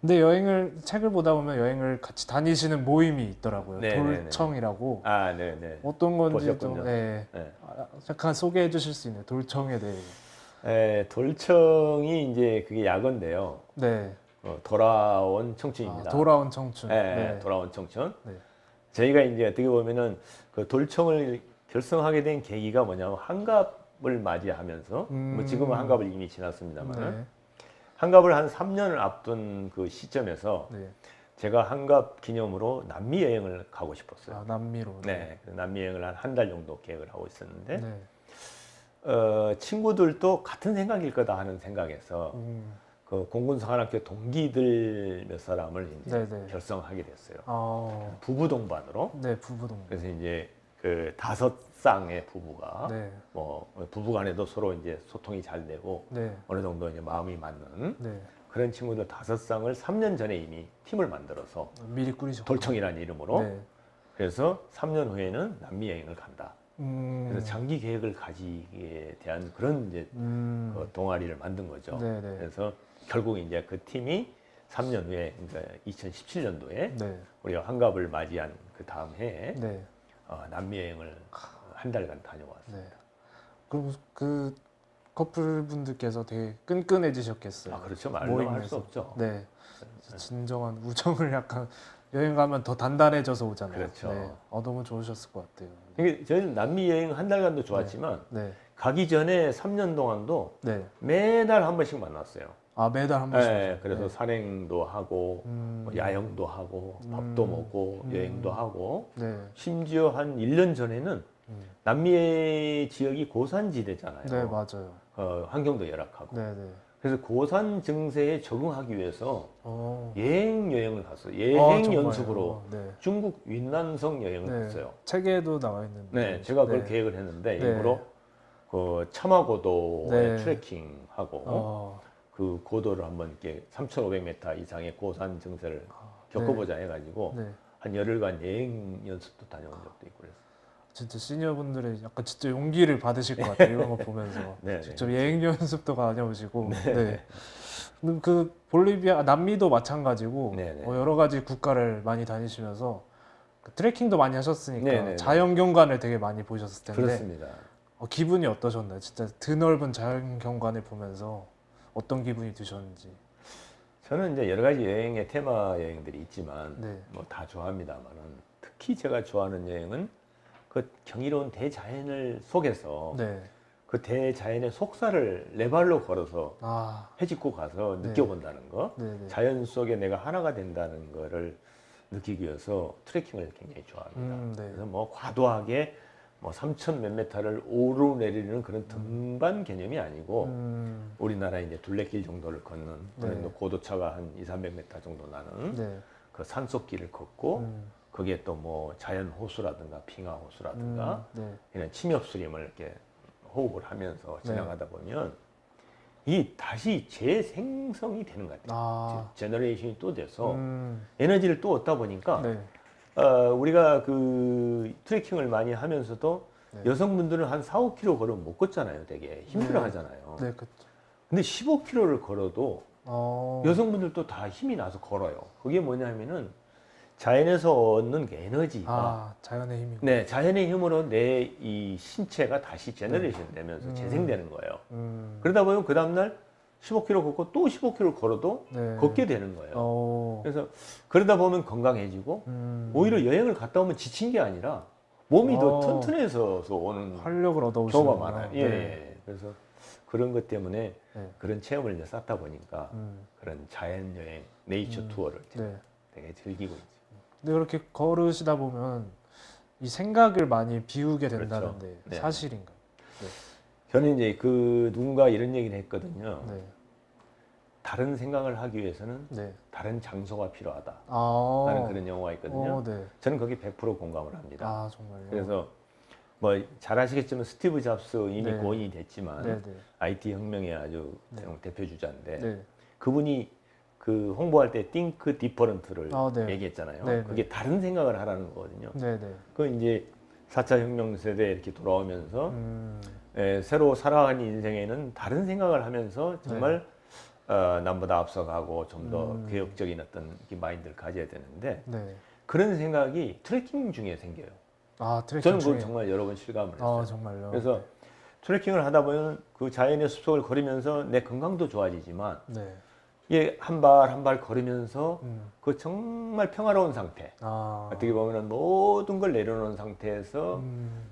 근데 책을 보다 보면 여행을 같이 다니시는 모임이 있더라고요. 네, 돌청이라고. 네, 네. 어떤 건지 보셨군요. 좀 네. 네. 잠깐 소개해 주실 수 있나요? 돌청에 대해. 돌청이 이제 그게 약어인데요. 네. 돌아온 청춘입니다. 돌아온 청춘. 네, 돌아온 청춘. 네. 저희가 이제 어떻게 보면은 그 돌청을 결성하게 된 계기가 뭐냐면 한갑을 맞이하면서 뭐 지금은 한갑을 이미 지났습니다만 네. 한갑을 한 3년을 앞둔 그 시점에서 네. 제가 한갑 기념으로 남미 여행을 가고 싶었어요. 남미로. 네, 남미 여행을 한 달 정도 계획을 하고 있었는데 네. 친구들도 같은 생각일 거다 하는 생각에서 그 공군사관학교 동기들 몇 사람을 이제 네네. 결성하게 됐어요. 아, 부부 동반으로. 네, 부부동. 그래서 이제 그 5쌍의 부부가 네, 뭐 부부간에도 서로 이제 소통이 잘 되고 네, 어느 정도 이제 마음이 맞는 네. 그런 친구들 5쌍을 3년 전에 이미 팀을 만들어서 미리 꾸리셨고. 돌청이라는 이름으로. 네. 그래서 3년 후에는 남미 여행을 간다. 그래서 장기 계획을 가지기에 대한 그런 이제 그 동아리를 만든 거죠. 네네. 그래서 결국 이제 그 팀이 3년 후에, 그러니까 2017년도에 네. 우리가 환갑을 맞이한 그 다음 해에 네. 남미 여행을 한 달간 다녀왔어요. 네. 그럼 그 커플분들께서 되게 끈끈해지셨겠어요. 아, 그렇죠. 말로 할 수 모임에서. 없죠. 네. 진정한 우정을 약간 여행 가면 더 단단해져서 오잖아요. 그렇죠. 네. 너무 좋으셨을 것 같아요. 이게 저희는 남미 여행 한 달간도 좋았지만 네. 가기 전에 3년 동안도 네. 매달 한 번씩 만났어요. 아, 매달 한 번씩. 네, 그래서 네. 산행도 하고 뭐 야영도 하고 밥도 먹고 여행도 하고 네. 심지어 한 1년 전에는 남미 지역이 고산지대잖아요. 네, 맞아요. 환경도 열악하고. 네, 네. 그래서 고산 증세에 적응하기 위해서 어. 여행을 갔어요. 아, 여행 정말요? 연습으로 네. 중국 윈난성 여행을 네. 했어요. 책에도 나와 있는데. 네, 제가 그걸 네. 계획을 했는데 네. 일부러 그 차마고도에 네. 트레킹하고 그 고도를 한번 이렇게 3,500m 이상의 고산 증세를 겪어보자 해가지고 네. 한 열흘간 여행 연습도 다녀온 적도 있고 그래서. 진짜 시니어분들이 약간 진짜 용기를 받으실 것 같아요. 이런 거 보면서. 네, 직접 네. 여행 연습도 다녀오시고. 네. 그 볼리비아, 남미도 마찬가지고 네, 네. 여러 가지 국가를 많이 다니시면서 그 트레킹도 많이 하셨으니까 네, 네, 네. 자연 경관을 되게 많이 보셨을 텐데 그렇습니다. 기분이 어떠셨나요? 진짜 드넓은 자연 경관을 보면서 어떤 기분이 드셨는지. 저는 이제 여러 가지 여행의 테마 여행들이 있지만 네. 뭐 다 좋아합니다만은 특히 제가 좋아하는 여행은 그 경이로운 대자연을 속에서 네. 그 대자연의 속살을 내 발로 걸어서 아, 헤집고 가서 네. 느껴본다는 거, 네, 네. 자연 속에 내가 하나가 된다는 거를 느끼기 위해서 트레킹을 굉장히 좋아합니다. 네. 그래서 뭐 과도하게 뭐 3천 몇 메타를 오르내리는 그런 등반 개념이 아니고 우리나라 이제 둘레길 정도를 걷는 네. 고도차가 한 2, 300m 정도 나는 네. 그 산속길을 걷고 거기에 또 뭐 자연 호수라든가 빙하 호수라든가 네. 이런 침엽수림을 이렇게 호흡을 하면서 네. 지나가다 보면 이 다시 재생성이 되는 것 같아요. 아, 제너레이션이 또 돼서 에너지를 또 얻다 보니까 네. 우리가 그 트레킹을 많이 하면서도 네. 여성분들은 한 4, 5km 걸으면 못 걷잖아요. 되게 힘들어 하잖아요. 네, 그렇죠. 근데 15km를 걸어도 여성분들도 다 힘이 나서 걸어요. 그게 뭐냐면은 자연에서 얻는 그 에너지가 자연의 힘이. 네, 자연의 힘으로 내 이 신체가 다시 제너레이션 되면서 재생되는 거예요. 그러다 보면 그 다음날 15km 걷고 또 15km 걸어도 네. 걷게 되는 거예요. 어. 그래서 그러다 보면 건강해지고 오히려 여행을 갔다 오면 지친 게 아니라 몸이 더 튼튼해서 오는 활력을 얻어오시는 경우가 많아요. 예, 네. 예. 그래서 그런 것 때문에 네. 그런 체험을 이제 쌓다 보니까 그런 자연 여행, 네이처 투어를 네. 되게 즐기고 있죠. 근데 그렇게 걸으시다 보면 이 생각을 많이 비우게 된다는데 그렇죠. 네. 사실인가요? 저는 이제 그 누군가 이런 얘기를 했거든요. 네. 다른 생각을 하기 위해서는 네. 다른 장소가 필요하다. 아. 라는 그런 영화가 있거든요. 네. 저는 거기 100% 공감을 합니다. 아, 정말요. 그래서 뭐 잘 아시겠지만 스티브 잡스 이미 네. 고인이 됐지만 네, 네. IT 혁명의 아주 네. 대표 주자인데 네. 그분이 그 홍보할 때 think different를 네. 얘기했잖아요. 네, 네. 그게 다른 생각을 하라는 거거든요. 네, 네. 그 이제 4차 혁명 세대에 이렇게 돌아오면서 새로 살아가는 인생에는 다른 생각을 하면서 정말 남보다 앞서가고 좀 더 개혁적인 어떤 마인드를 가져야 되는데 네. 그런 생각이 트레킹 중에 생겨요. 아, 트레킹 저는 중에. 그걸 정말 여러 번 실감을 했어요. 아, 정말요. 그래서 트레킹을 하다 보면 그 자연의 숲속을 걸으면서 내 건강도 좋아지지만 네. 이게 한 발 한 발 걸으면서 음. 그 정말 평화로운 상태. 아. 어떻게 보면 모든 걸 내려놓은 상태에서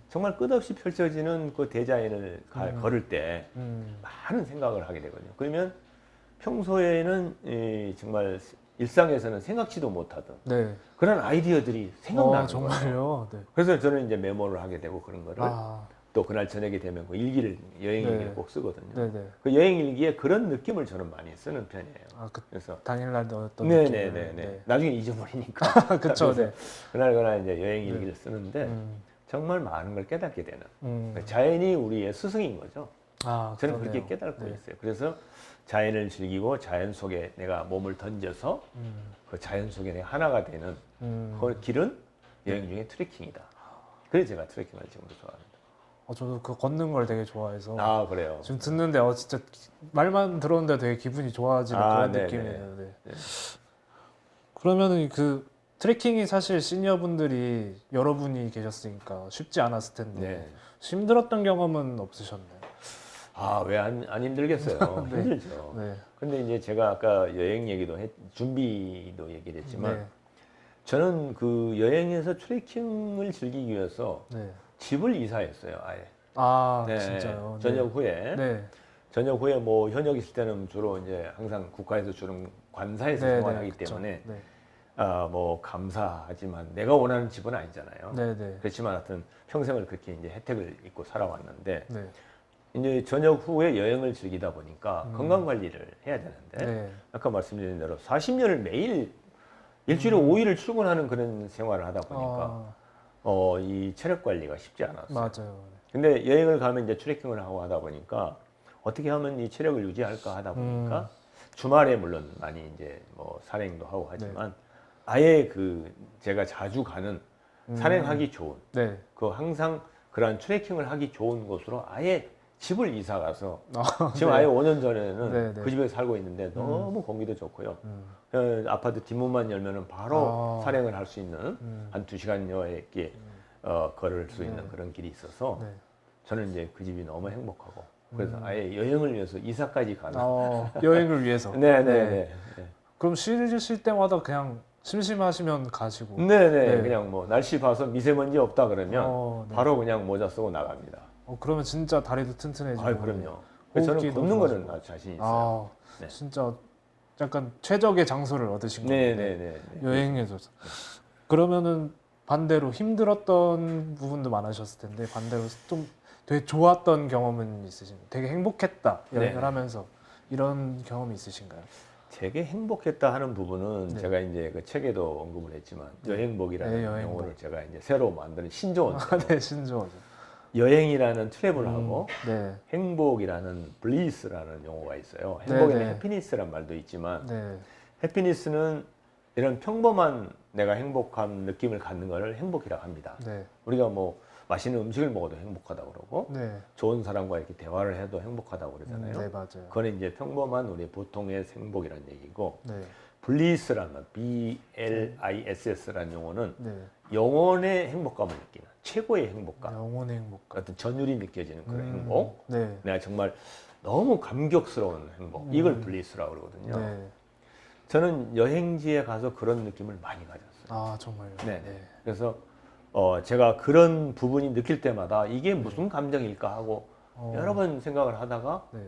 정말 끝없이 펼쳐지는 그 대자연을 걸을 때 많은 생각을 하게 되거든요. 그러면 평소에는 정말 일상에서는 생각지도 못하던 네. 그런 아이디어들이 생각나는 거예요. 정말요. 네. 그래서 저는 이제 메모를 하게 되고 그런 거를 아. 또 그날 저녁이 되면 그 일기를 여행 네. 일기를 꼭 쓰거든요. 네네. 그 여행 일기에 그런 느낌을 저는 많이 쓰는 편이에요. 아, 그래서 당일날 어떤 네네네. 느낌을. 네. 나중에 잊어버리니까. 그쵸. 그래서 네. 그날 이제 여행 일기를 쓰는데 음. 정말 많은 걸 깨닫게 되는. 자연이 우리의 스승인 거죠. 아, 저는 그러네요. 그렇게 깨닫고 네. 있어요. 그래서 자연을 즐기고 자연 속에 내가 몸을 던져서 그 자연 속에 내가 하나가 되는 그 길은 여행 중에 트레킹이다. 그래서 제가 트레킹을 지금도 좋아합니다. 저도 그 걷는 걸 되게 좋아해서 아, 그래요? 지금 듣는데 진짜 말만 들었는데 되게 기분이 좋아지는 그런 네네. 느낌이에요. 네. 네. 그러면은 그 트레킹이 사실 시니어분들이 여러분이 계셨으니까 쉽지 않았을 텐데 네. 힘들었던 경험은 없으셨나요? 아, 왜 안 힘들겠어요? 네. 힘들죠. 네. 근데 이제 제가 아까 여행 얘기도 준비도 얘기를 했지만 네. 저는 그 여행에서 트레킹을 즐기기 위해서 네. 집을 이사했어요, 아예. 아, 네. 진짜요? 저녁 후에. 네. 저녁 후에 뭐 현역 있을 때는 주로 이제 항상 국가에서 주는 관사에서 네, 생활하기 그쵸. 때문에 네. 뭐 감사하지만 내가 원하는 집은 아니잖아요. 네, 네. 그렇지만 하여튼 평생을 그렇게 이제 혜택을 입고 살아왔는데 네. 이제 저녁 후에 여행을 즐기다 보니까 건강 관리를 해야 되는데 네. 아까 말씀드린 대로 40년을 매일 일주일에 5일을 출근하는 그런 생활을 하다 보니까 이 체력 관리가 쉽지 않았어요. 맞아요. 근데 여행을 가면 이제 트레킹을 하고 하다 보니까 어떻게 하면 이 체력을 유지할까 하다 보니까 주말에 물론 많이 이제 뭐 산행도 하고 하지만 아예 그 제가 자주 가는 산행하기 좋은 네. 그 항상 그러한 트레킹을 하기 좋은 곳으로 아예 집을 이사 가서 지금 네. 아예 5년 전에는 네, 네. 그 집에 살고 있는데 너무 공기도 좋고요. 아파트 뒷문만 열면은 아. 바로 산행을 할 수 있는 한 2시간여 이렇게 걸을 수 있는 그런 길이 있어서 네. 저는 이제 그 집이 너무 행복하고 그래서 아예 여행을 위해서 이사까지 가는. 여행을 위해서. 네네네. 그럼 쉬실 때마다 그냥 심심하시면 가시고. 네네. 네. 그냥 뭐 날씨 봐서 미세먼지 없다 그러면 네. 바로 그냥 모자 쓰고 나갑니다. 그러면 진짜 다리도 튼튼해지고. 아, 그럼요. 그래서 저는 호흡기도 걷는 거는 좋아지고. 아주 자신 있어요. 네. 진짜 약간 최적의 장소를 얻으신 거예요. 네네네. 여행에서. 그러면은 반대로 힘들었던 부분도 많으셨을 텐데 반대로 좀 되게 좋았던 경험은 있으신가요? 되게 행복했다 여행을 네. 하면서 이런 경험이 있으신가요? 되게 행복했다 하는 부분은 네. 제가 이제 그 책에도 언급을 했지만 여행복이라는 네, 여행복. 용어를 제가 이제 새로 만드는 신조어. 네, 신조어죠. 여행이라는 트래블하고 네, 행복이라는 블리스라는 용어가 있어요. 행복에는 네. 해피니스란 말도 있지만 네, 해피니스는 이런 평범한 내가 행복한 느낌을 갖는 것을 행복이라고 합니다. 네, 우리가 뭐 맛있는 음식을 먹어도 행복하다고 그러고 네, 좋은 사람과 이렇게 대화를 해도 행복하다고 그러잖아요. 네, 맞아요. 그건 이제 평범한 우리 보통의 행복이라는 얘기고 네, 블리스라는 BLISS라는 용어는 네, 영혼의 행복감을 느끼는 최고의 행복감, 영혼의 행복. 어떤 전율이 느껴지는 그런 행복. 네, 내가 정말 너무 감격스러운 행복. 이걸 블리스라고 그러거든요. 네. 저는 여행지에 가서 그런 느낌을 많이 가졌어요. 아 정말요. 네. 그래서 제가 그런 부분이 느낄 때마다 이게 무슨 감정일까 하고 여러 번 생각을 하다가 네.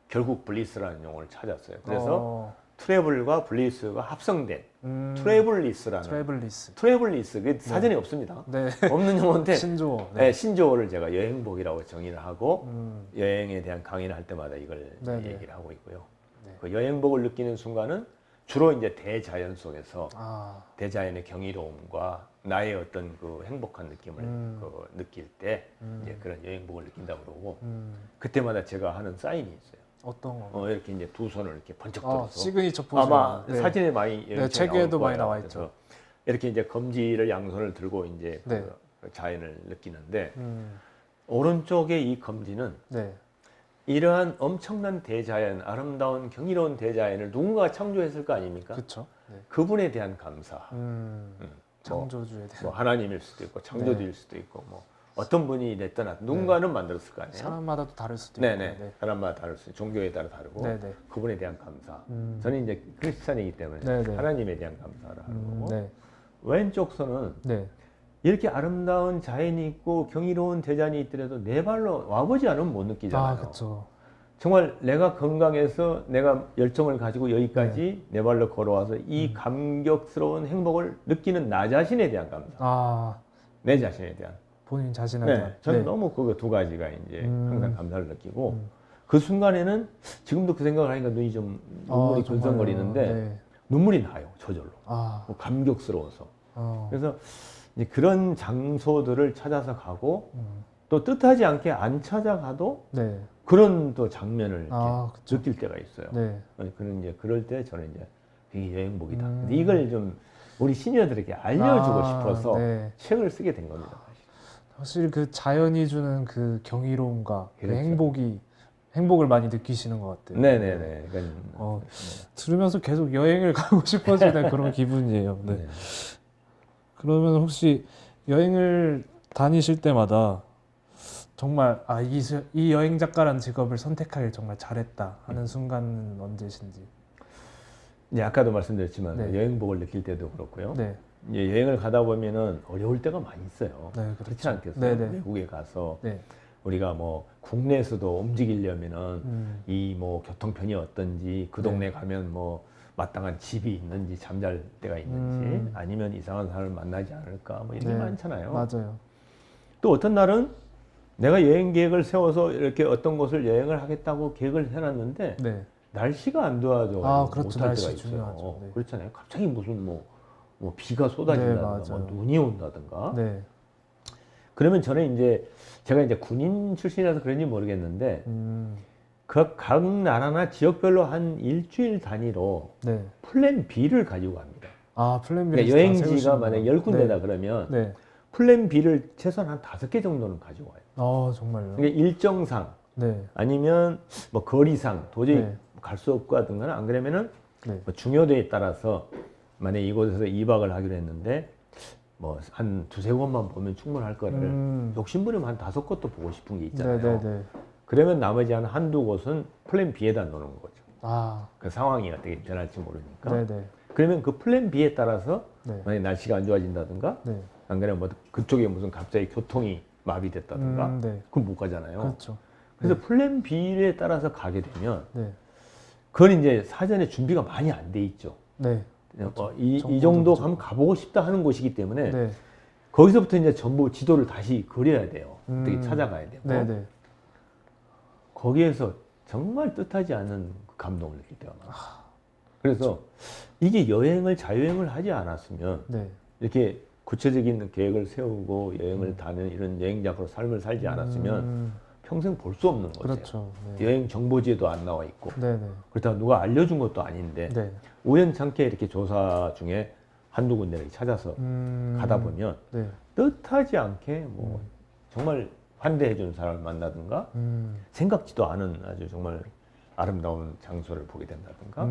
결국 블리스라는 용어를 찾았어요. 그래서 트래블과 블리스가 합성된 트래블리스라는 트래블리스. 트래블리스 그 사전에 없습니다. 네. 없는 용어인데 신조어. 네, 신조어를 제가 여행복이라고 정의를 하고 음, 여행에 대한 강의를 할 때마다 이걸 네네. 얘기를 하고 있고요. 네. 그 여행복을 느끼는 순간은 주로 이제 대자연 속에서 아, 대자연의 경이로움과 나의 어떤 그 행복한 느낌을 그 느낄 때 이제 그런 여행복을 느낀다 그러고 그때마다 제가 하는 사인이 있어요. 어떤 거? 이렇게 이제 두 손을 이렇게 번쩍 들어서 시그니처 포즈. 아마 네. 사진에 많이 네, 책에도 많이 나와 있죠. 그래서 이렇게 이제 검지를 양손을 들고 이제 네. 그 자연을 느끼는데 음, 오른쪽에 이 검지는 네. 이러한 엄청난 대자연, 아름다운 경이로운 대자연을 누군가가 창조했을 거 아닙니까? 그렇죠. 네. 그분에 대한 감사. 창조주에 대한. 뭐 하나님일 수도 있고 창조주일 수도 있고 뭐 어떤 분이 됐든 누군가는 만들었을 거 아니에요. 사람마다 또 다를 수도 네네. 있고. 네. 사람마다 다를 수 있고 종교에 따라 다르고 네네. 그분에 대한 감사. 저는 이제 크리스찬이기 때문에 네네. 하나님에 대한 감사를 하는 거고 네. 왼쪽 손은 네. 이렇게 아름다운 자연이 있고 경이로운 대자연이 있더라도 내 발로 와보지 않으면 못 느끼잖아요. 그렇죠. 정말 내가 건강해서 내가 열정을 가지고 여기까지 내 발로 걸어와서 이 감격스러운 행복을 느끼는 나 자신에 대한 감사. 아, 내 자신에 대한. 본인 자신한테. 네, 저는 네. 너무 그 두 가지가 이제 항상 감사를 느끼고 그 순간에는 지금도 그 생각을 하니까 눈이 좀 눈물이 글썽거리는데 네. 눈물이 나요, 저절로. 아. 뭐 감격스러워서. 그래서 이제 그런 장소들을 찾아서 가고 또 뜻하지 않게 안 찾아가도 네. 그런 또 장면을 이렇게 그쵸. 느낄 때가 있어요. 네. 그런 이제 그럴 때 저는 이제 이게 여행복이다. 근데 이걸 좀 우리 시니어들에게 알려주고 싶어서 네. 책을 쓰게 된 겁니다. 사실 그 자연이 주는 그 경이로움과 그렇죠. 그 행복을 많이 느끼시는 것 같아요. 네네네. 들으면서 계속 여행을 가고 싶어지는 그런 기분이에요. 네. 네. 그러면 혹시 여행을 다니실 때마다 정말 이 여행 작가라는 직업을 선택하길 정말 잘했다 하는 순간은 언제신지? 이제 아까도 말씀드렸지만 네. 여행복을 느낄 때도 그렇고요. 네. 이제 여행을 가다 보면은 어려울 때가 많이 있어요. 네, 그렇지 그렇죠. 않겠어요? 네네. 외국에 가서 네. 우리가 뭐 국내에서도 움직이려면은 이 뭐 교통편이 어떤지 그 동네 가면 뭐 마땅한 집이 있는지 잠잘 데가 있는지 아니면 이상한 사람을 만나지 않을까 뭐 이런 게 많잖아요. 맞아요. 또 어떤 날은 내가 여행 계획을 세워서 이렇게 어떤 곳을 여행을 하겠다고 계획을 해놨는데 네. 날씨가 안 도와줘 그렇죠. 못할 날씨 때가 있어요. 중요하죠. 네. 그렇잖아요. 갑자기 무슨 뭐 비가 쏟아진다든가 네, 뭐 눈이 온다든가. 네. 그러면 저는 이제 제가 이제 군인 출신이라서 그런지 모르겠는데 각 나라나 지역별로 한 일주일 단위로 네. 플랜 B를 가지고 갑니다. 플랜 B. 그러니까 여행지가 만약 10군데다 그러면 네. 플랜 B를 최소한 한 5개 정도는 가지고 와요. 정말요? 그러니까 일정상 네. 아니면 뭐 거리상 도저히 네. 갈 수 없고 하든가 안 그러면은 네. 뭐 중요도에 따라서 만약 이곳에서 2박을 하기로 했는데 뭐 한 2-3곳만 보면 충분할 거를 욕심부리면 한 5곳도 보고 싶은 게 있잖아요. 네. 그러면 나머지 한두 곳은 플랜 B에다 놓는 거죠. 그 상황이 어떻게 변할지 모르니까. 네. 그러면 그 플랜 B에 따라서 네. 만약 날씨가 안 좋아진다든가 네. 안 그러면 뭐 그쪽에 무슨 갑자기 교통이 마비됐다든가 네. 그럼 못 가잖아요. 그렇죠. 그래서 플랜 B에 따라서 가게 되면 네. 그건 이제 사전에 준비가 많이 안 돼 있죠. 네. 이 정도 가면 가보고 싶다 하는 곳이기 때문에 네. 거기서부터 이제 전부 지도를 다시 그려야 돼요. 어떻게 찾아가야 되고. 네. 거기에서 정말 뜻하지 않은 그 감동을 느낄 때가 많아요. 그래서 이게 자유여행을 하지 않았으면 네. 이렇게 구체적인 계획을 세우고 여행을 다니는 이런 여행자로 삶을 살지 않았으면 평생 볼 수 없는 거죠. 그렇죠. 네. 여행 정보지에도 안 나와 있고 네. 그렇다고 누가 알려준 것도 아닌데 네. 우연찮게 이렇게 조사 중에 한두 군데를 찾아서 가다 보면 네. 뜻하지 않게 뭐 정말 환대해 주는 사람을 만나든가 생각지도 않은 아주 정말 아름다운 장소를 보게 된다든가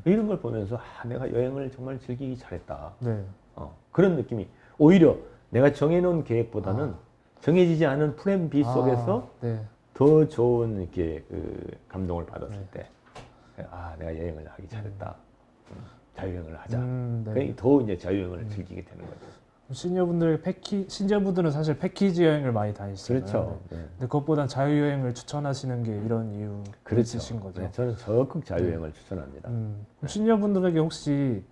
이런 걸 보면서 내가 여행을 정말 즐기기 잘했다. 네. 그런 느낌이 오히려 내가 정해놓은 계획보다는 정해지지 않은 플랜 B 속에서 네. 더 좋은 이렇게 그 감동을 받았을 때 내가 여행을 하기 잘했다. 자유여행을 하자. 네. 그러니까 더 이제 자유여행을 즐기게 되는 거죠. 신자분들은 사실 패키지 여행을 많이 다니시잖아요. 그렇죠. 네. 근데 그것보단 자유여행을 추천하시는 게 이런 이유 있으신 거죠. 네, 저는 적극 자유여행을 추천합니다. 그럼 신녀분들에게 혹시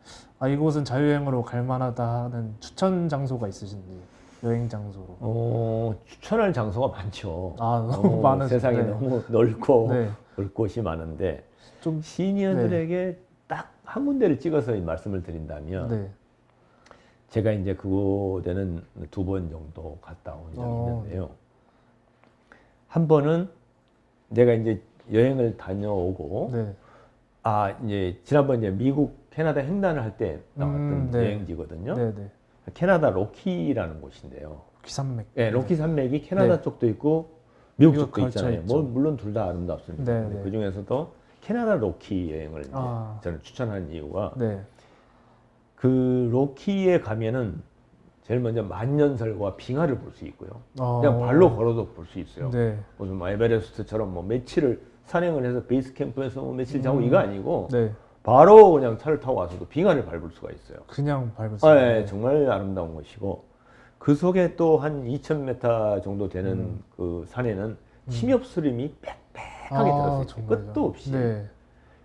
이곳은 자유여행으로 갈 만하다 하는 추천 장소가 있으신지, 여행 장소로? 추천할 장소가 많죠. 너무 많은 세상이 너무 넓고 네. 볼 곳이 많은데 좀 시니어들에게 딱 한 군데를 찍어서 말씀을 드린다면 네. 제가 이제 그곳에는 2번 정도 갔다 온 적이 있는데요. 한 번은 내가 이제 여행을 다녀오고 네. 이제 지난번 이제 미국 캐나다 횡단을 할 때 나왔던 네. 여행지거든요. 네. 캐나다 로키라는 곳인데요. 기산맥. 네, 로키 산맥이 캐나다 쪽도 있고 미국 쪽도 걸쳐 있잖아요. 있죠. 물론 둘 다 아름답습니다. 네, 근데 네. 그 중에서도 캐나다 로키 여행을 이제 저는 추천한 이유가 네. 그 로키에 가면은 제일 먼저 만년설과 빙하를 볼 수 있고요. 그냥 발로 걸어도 볼 수 있어요. 네. 무슨 에베레스트처럼 뭐 며칠을 산행을 해서 베이스 캠프에서 뭐 며칠 자고 이거 아니고 네. 바로 그냥 차를 타고 와서도 빙하를 밟을 수가 있어요. 그냥 밟을 수 있어요. 정말 아름다운 곳이고 그 속에 또 한 2,000m 정도 되는 그 산에는 침엽수림이 빽빽하게 들었어요. 끝도 없이. 네.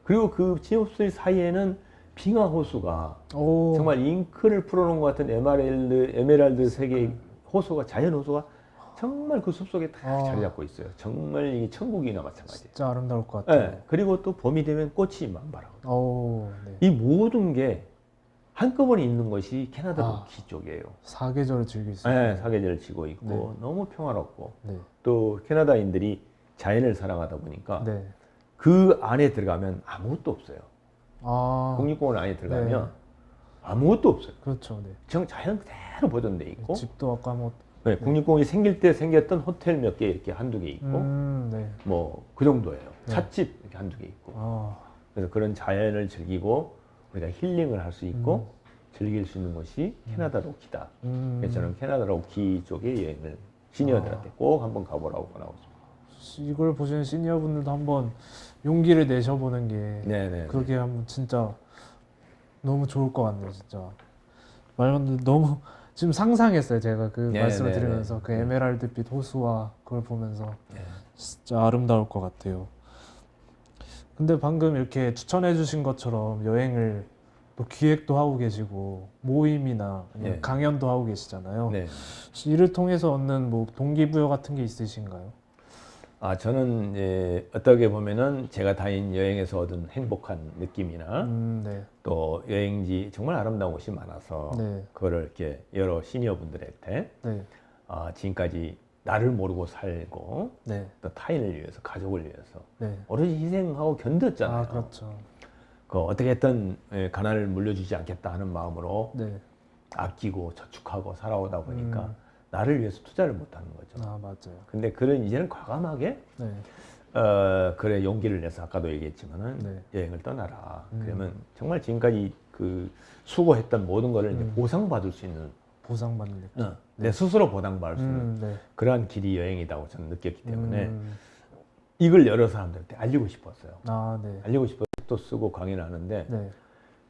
그리고 그 침엽수림 사이에는 빙하 호수가 정말 잉크를 풀어놓은 것 같은 에메랄드 색의 호수가 자연 호수가 정말 그 숲속에 다 자리 잡고 있어요. 정말 이게 천국이나 마찬가지예요. 진짜 아름다울 것 같아요. 네. 그리고 또 봄이 되면 꽃이 만발하고. 오, 네. 이 모든 게 한꺼번에 있는 것이 캐나다 로키 쪽이에요. 사계절을 즐길 수 있는. 네, 사계절을 지고 있고 네. 너무 평화롭고 네. 또 캐나다인들이 자연을 사랑하다 보니까 네. 그 안에 들어가면 아무것도 없어요. 아, 국립공원 안에 들어가면 네. 아무것도 없어요. 그렇죠. 네. 자연 그대로 보존돼 있고 집도 아까 뭐, 네, 국립공원이 생길 때 생겼던 호텔 몇 개 이렇게 한두 개 있고 네. 뭐 그 정도예요. 네. 찻집 이렇게 한두 개 있고 아, 그래서 그런 자연을 즐기고 우리가 힐링을 할 수 있고 즐길 수 있는 곳이 캐나다 로키다. 그래서 저는 캐나다 로키 쪽에 여행을 시니어들한테 꼭 한번 가보라고 권하고 있습니다. 이걸 보시는 시니어분들도 한번 용기를 내셔보는 게 네네. 그게 한번 진짜 너무 좋을 것 같네요, 진짜. 말만 너무 지금 상상했어요, 제가 그 네, 말씀을 네, 들으면서 네. 그 에메랄드빛 호수와 그걸 보면서 네. 진짜 아름다울 것 같아요. 근데 방금 이렇게 추천해주신 것처럼 여행을 또 기획도 하고 계시고 모임이나 아니면 네. 강연도 하고 계시잖아요. 네. 혹시 이를 통해서 얻는 뭐 동기부여 같은 게 있으신가요? 아 저는 이제 어떻게 보면은 제가 다닌 여행에서 얻은 행복한 느낌이나 네. 또 여행지 정말 아름다운 곳이 많아서 네. 그거를 이렇게 여러 시니어분들한테 네. 지금까지 나를 모르고 살고 네. 또 타인을 위해서 가족을 위해서 네. 오로지 희생하고 견뎠잖아요. 아, 그렇죠. 그 어떻게 했든 가난을 물려주지 않겠다 하는 마음으로 네. 아끼고 저축하고 살아오다 보니까 나를 위해서 투자를 못하는 거죠. 아, 맞아요. 근데 그런 이제는 과감하게 네. 그래 용기를 내서 아까도 얘기했지만은 네. 여행을 떠나라. 그러면 정말 지금까지 그 수고했던 모든 거를 이제 보상받을 수 있는 보상받는 느낌. 내 스스로 보상받을 수 있는 네. 그러한 길이 여행이라고 저는 느꼈기 때문에 이걸 여러 사람들한테 알리고 싶었어요. 아, 네. 알리고 싶어서 책도 쓰고 강의를 하는데 네.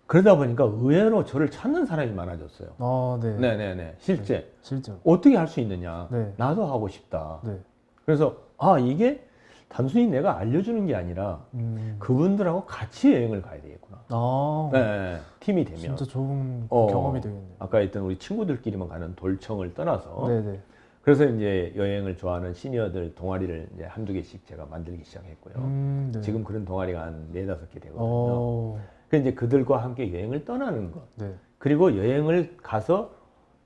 그러다 보니까 의외로 저를 찾는 사람이 많아졌어요. 아, 네. 네네네. 실제 네. 실제로. 어떻게 할 수 있느냐. 네. 나도 하고 싶다. 네. 그래서 이게 단순히 내가 알려주는 게 아니라 그분들하고 같이 여행을 가야 되겠구나. 아, 네, 팀이 되면 진짜 좋은 경험이 되겠네요. 아까 했던 우리 친구들끼리만 가는 돌청을 떠나서 네네. 그래서 이제 여행을 좋아하는 시니어들 동아리를 이제 한두 개씩 제가 만들기 시작했고요. 네. 지금 그런 동아리가 한 4-5개 되거든요. 어, 그래서 이제 그들과 함께 여행을 떠나는 것. 네. 그리고 여행을 가서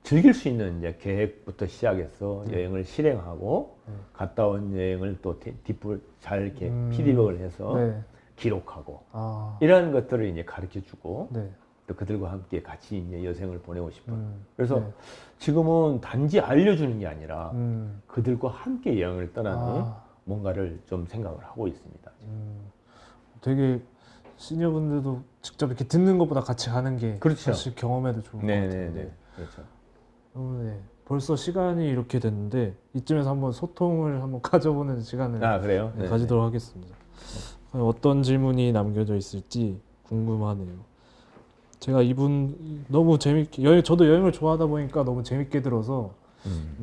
즐길 수 있는 이제 계획부터 시작해서 여행을 실행하고 갔다 온 여행을 또 뒷불 잘 이렇게 피드백을 해서 네. 기록하고 아, 이러한 것들을 이제 가르쳐 주고 네. 또 그들과 함께 같이 이제 여생을 보내고 싶어요. 그래서 네. 지금은 단지 알려주는 게 아니라 음, 그들과 함께 여행을 떠나는 아. 뭔가를 좀 생각을 하고 있습니다. 되게 시니어분들도 직접 이렇게 듣는 것보다 같이 가는 게 그렇죠. 사실 경험에도 좋은 것 네네네. 같아요. 그렇죠. 네. 벌써 시간이 이렇게 됐는데 이쯤에서 한번 소통을 한번 가져보는 시간을 그래요? 네, 가지도록 하겠습니다. 어떤 질문이 남겨져 있을지 궁금하네요. 제가 이분 너무 재밌게 저도 여행을 좋아하다 보니까 너무 재밌게 들어서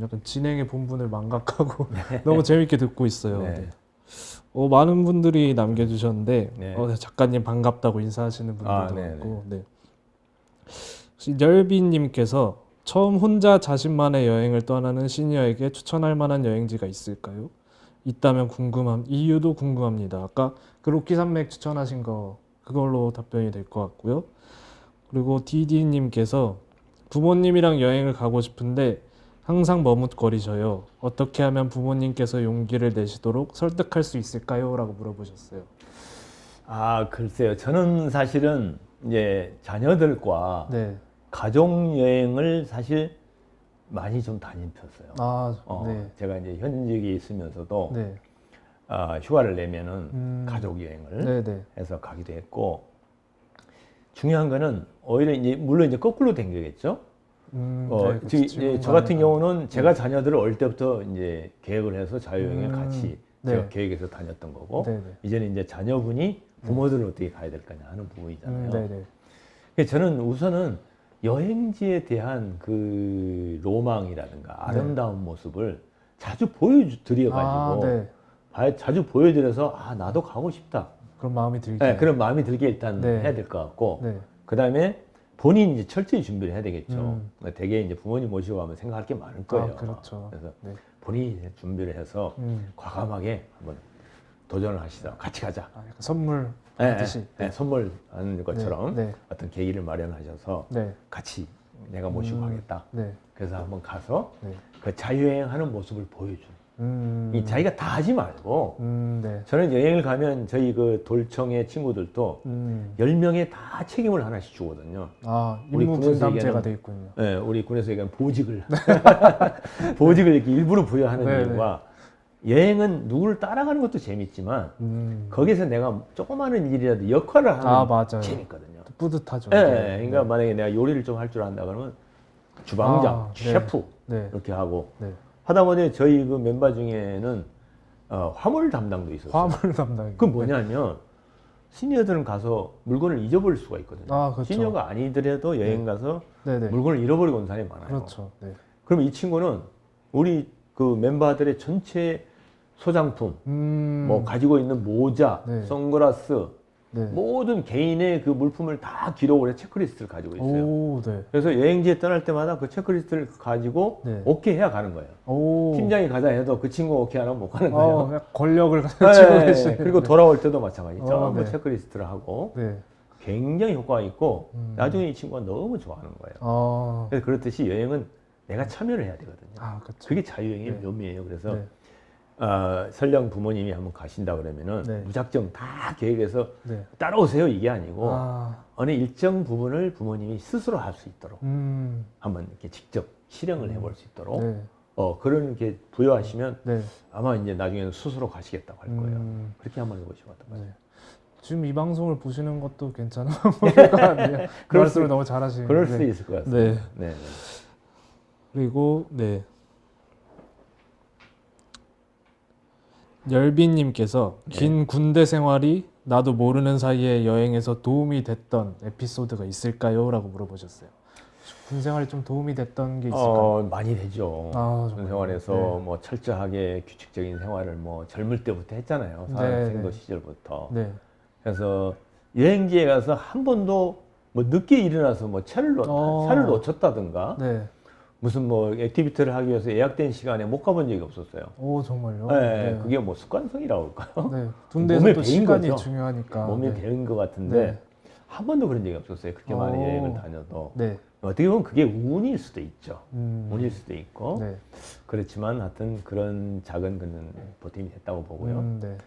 약간 진행의 본분을 망각하고 너무 재밌게 듣고 있어요. 네. 네. 많은 분들이 남겨주셨는데 네. 작가님 반갑다고 인사하시는 분들도 네네. 많고 네. 혹시 열비님께서 처음 혼자 자신만의 여행을 떠나는 시니어에게 추천할 만한 여행지가 있을까요? 있다면 이유도 궁금합니다. 아까 그 로키 산맥 추천하신 거 그걸로 답변이 될 것 같고요. 그리고 디디님께서 부모님이랑 여행을 가고 싶은데 항상 머뭇거리셔요. 어떻게 하면 부모님께서 용기를 내시도록 설득할 수 있을까요? 라고 물어보셨어요. 글쎄요. 저는 사실은 이제 자녀들과 네. 가족 여행을 사실 많이 좀 다니셨어요. 네. 제가 이제 현직에 있으면서도 네. 휴가를 내면은 가족 여행을 네네. 해서 가기도 했고 중요한 거는 오히려 이제 물론 이제 거꾸로 된 거겠죠. 네, 이제 저 같은 경우는 제가 자녀들을 어릴 때부터 이제 계획을 해서 자유여행을 같이 네. 제가 계획해서 다녔던 거고 네네. 이제는 이제 자녀분이 부모들을 어떻게 가야 될 거냐 하는 부분이잖아요. 네네. 그래서 저는 우선은 여행지에 대한 그 로망이라든가 아름다운 모습을 자주 보여드려가지고 네. 자주 보여드려서 네. 나도 가고 싶다. 그런 마음이 들게. 네, 그런 마음이 들게 일단 네. 해야 될 것 같고 네. 그 다음에 본인이 이제 철저히 준비를 해야 되겠죠. 그러니까 되게 이제 부모님 모시고 가면 생각할 게 많을 거예요. 그렇죠. 그래서 네. 본인이 이제 준비를 해서 과감하게 한번 도전을 하시다. 같이 가자. 약간 선물 네, 받듯이. 네, 선물 하는 것처럼 네. 어떤 계기를 마련하셔서 네. 같이 내가 모시고 가겠다. 네. 그래서 한번 가서 네. 그 자유여행하는 모습을 보여주는. 이 자기가 다 하지 말고 네. 저는 여행을 가면 저희 그 돌청의 친구들도 10명에 다 책임을 하나씩 주거든요. 우리 임무 군에서 분담제가 얘기하는- 돼 있군요. 네, 우리 군에서 얘기하는 보직을 보직을 이렇게 일부러 부여하는 네, 이유가 여행은 누구를 따라가는 것도 재밌지만 거기서 내가 조그마한 일이라도 역할을 하는 맞아요. 재밌거든요. 뿌듯하죠. 네, 이제. 그러니까 만약에 내가 요리를 좀 할 줄 안다 그러면 주방장, 네. 셰프 네. 이렇게 하고 네. 하다 보니 저희 그 멤버 중에는 화물 담당도 있었어요. 화물 담당. 그 뭐냐면 시니어들은 가서 물건을 잊어버릴 수가 있거든요. 그렇죠. 시니어가 아니더라도 여행 가서 네네. 물건을 잃어버리고 온 사람이 많아요. 그렇죠. 네. 그럼 이 친구는 우리 그 멤버들의 전체 소장품, 뭐 가지고 있는 모자, 네. 선글라스, 네. 모든 개인의 그 물품을 다 기록을 해 체크리스트를 가지고 있어요. 오, 네. 그래서 여행지에 떠날 때마다 그 체크리스트를 가지고 네. 오케이 해야 가는 거예요. 오. 팀장이 가자 해도 그 친구 오케이 안 하면 못 가는 거예요. 약간 권력을 가지고 네, 계시네. 그리고 돌아올 때도 마찬가지. 전부 네. 체크리스트를 하고 네. 굉장히 효과가 있고 나중에 이 친구가 너무 좋아하는 거예요. 그래서 그렇듯이 여행은 내가 참여를 해야 되거든요. 그렇죠. 그게 자유여행의 네. 묘미예요. 그래서 네. 설령 부모님이 한번 가신다 그러면은 네. 무작정 다 계획해서 네. 따라오세요 이게 아니고 아. 어느 일정 부분을 부모님이 스스로 할 수 있도록 한번 이렇게 직접 실행을 해볼 수 있도록 네. 그런 게 부여하시면 네. 아마 이제 나중에는 스스로 가시겠다고 할 거예요. 그렇게 한번 해보시고 어떨까요? 네. 지금 이 방송을 보시는 것도 괜찮은 것 같네요. 그 말씀을 너무 잘하시는. 그럴 수 있을 것 같습니다. 네. 네. 네. 그리고 네. 열빈님께서 긴 군대 생활이 나도 모르는 사이에 여행에서 도움이 됐던 에피소드가 있을까요? 라고 물어보셨어요. 군 생활이 좀 도움이 됐던 게 있을까요? 많이 되죠. 정말요? 군 생활에서 네. 뭐 철저하게 규칙적인 생활을 뭐 젊을 때부터 했잖아요. 네, 사학생도 네. 시절부터. 네. 그래서 여행지에 가서 한 번도 뭐 늦게 일어나서 뭐 차를 놓쳤다든가 네. 무슨 뭐 액티비티를 하기 위해서 예약된 시간에 못 가본 적이 없었어요. 오, 정말요? 네, 그게 뭐 습관성이라고 할까요? 네. 군대에서 몸에 또 배인 시간이 거죠. 중요하니까. 몸에 네. 배인 것 같은데 네. 한 번도 그런 적이 없었어요. 그렇게 많은 오. 여행을 다녀도. 네. 어떻게 보면 그게 운일 수도 있죠. 음. 운일 수도 있고. 네. 그렇지만 하여튼 그런 작은 그런 보탬이 됐다고 보고요. 네.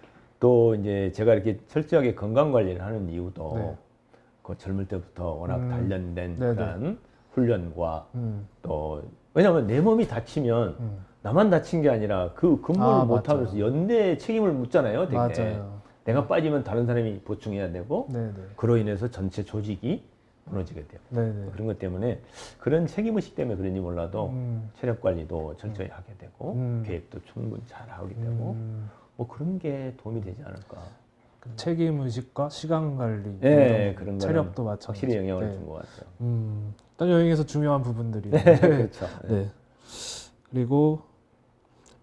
또 이제 제가 이렇게 철저하게 건강 관리를 하는 이유도 네. 그 젊을 때부터 워낙 단련된 네네. 그런 훈련과 음. 또 왜냐하면 내 몸이 다치면 나만 다친 게 아니라 그 근무를 못하면서 맞아요. 연대에 책임을 묻잖아요. 되게. 맞아요. 내가 빠지면 다른 사람이 보충해야 되고 네네. 그로 인해서 전체 조직이 무너지게 돼요. 네네. 그런 것 때문에 그런 책임의식 때문에 그런지 몰라도 음. 체력 관리도 철저히 하게 되고 음. 계획도 충분히 잘 하게 되고 뭐 그런 게 도움이 되지 않을까. 그 책임 의식과 시간 관리, 네, 이런 그런 체력도 거는 마찬가지. 확실히 영향을 네. 준 것 같아요. 일단 여행에서 중요한 부분들이. 그렇죠. 네. 그리고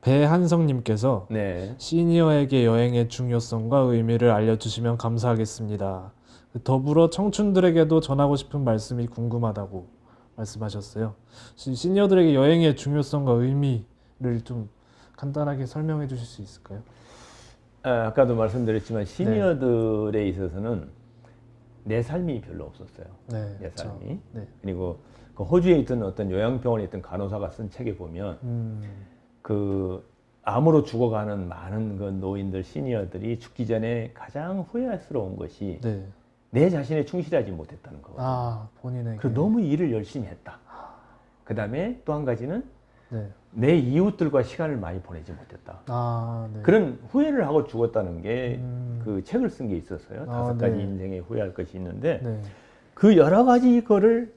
배한성님께서 네. 시니어에게 여행의 중요성과 의미를 알려주시면 감사하겠습니다. 더불어 청춘들에게도 전하고 싶은 말씀이 궁금하다고 말씀하셨어요. 시니어들에게 여행의 중요성과 의미를 좀 간단하게 설명해 주실 수 있을까요? 아까도 말씀드렸지만 시니어들에 있어서는 내 삶이 별로 없었어요. 네, 내 그렇죠. 삶이. 네. 그리고 그 호주에 있던 어떤 요양병원에 있던 간호사가 쓴 책에 보면 그 암으로 죽어가는 많은 그 노인들 시니어들이 죽기 전에 가장 후회스러운 것이 네. 내 자신에 충실하지 못했다는 거거든요. 본인에게. 그 너무 일을 열심히 했다. 그 다음에 또 한 가지는 네. 내 이웃들과 시간을 많이 보내지 못했다. 네. 그런 후회를 하고 죽었다는 게 그 책을 쓴 게 있었어요. 5가지 네. 인생에 후회할 것이 있는데 네. 그 여러 가지 거를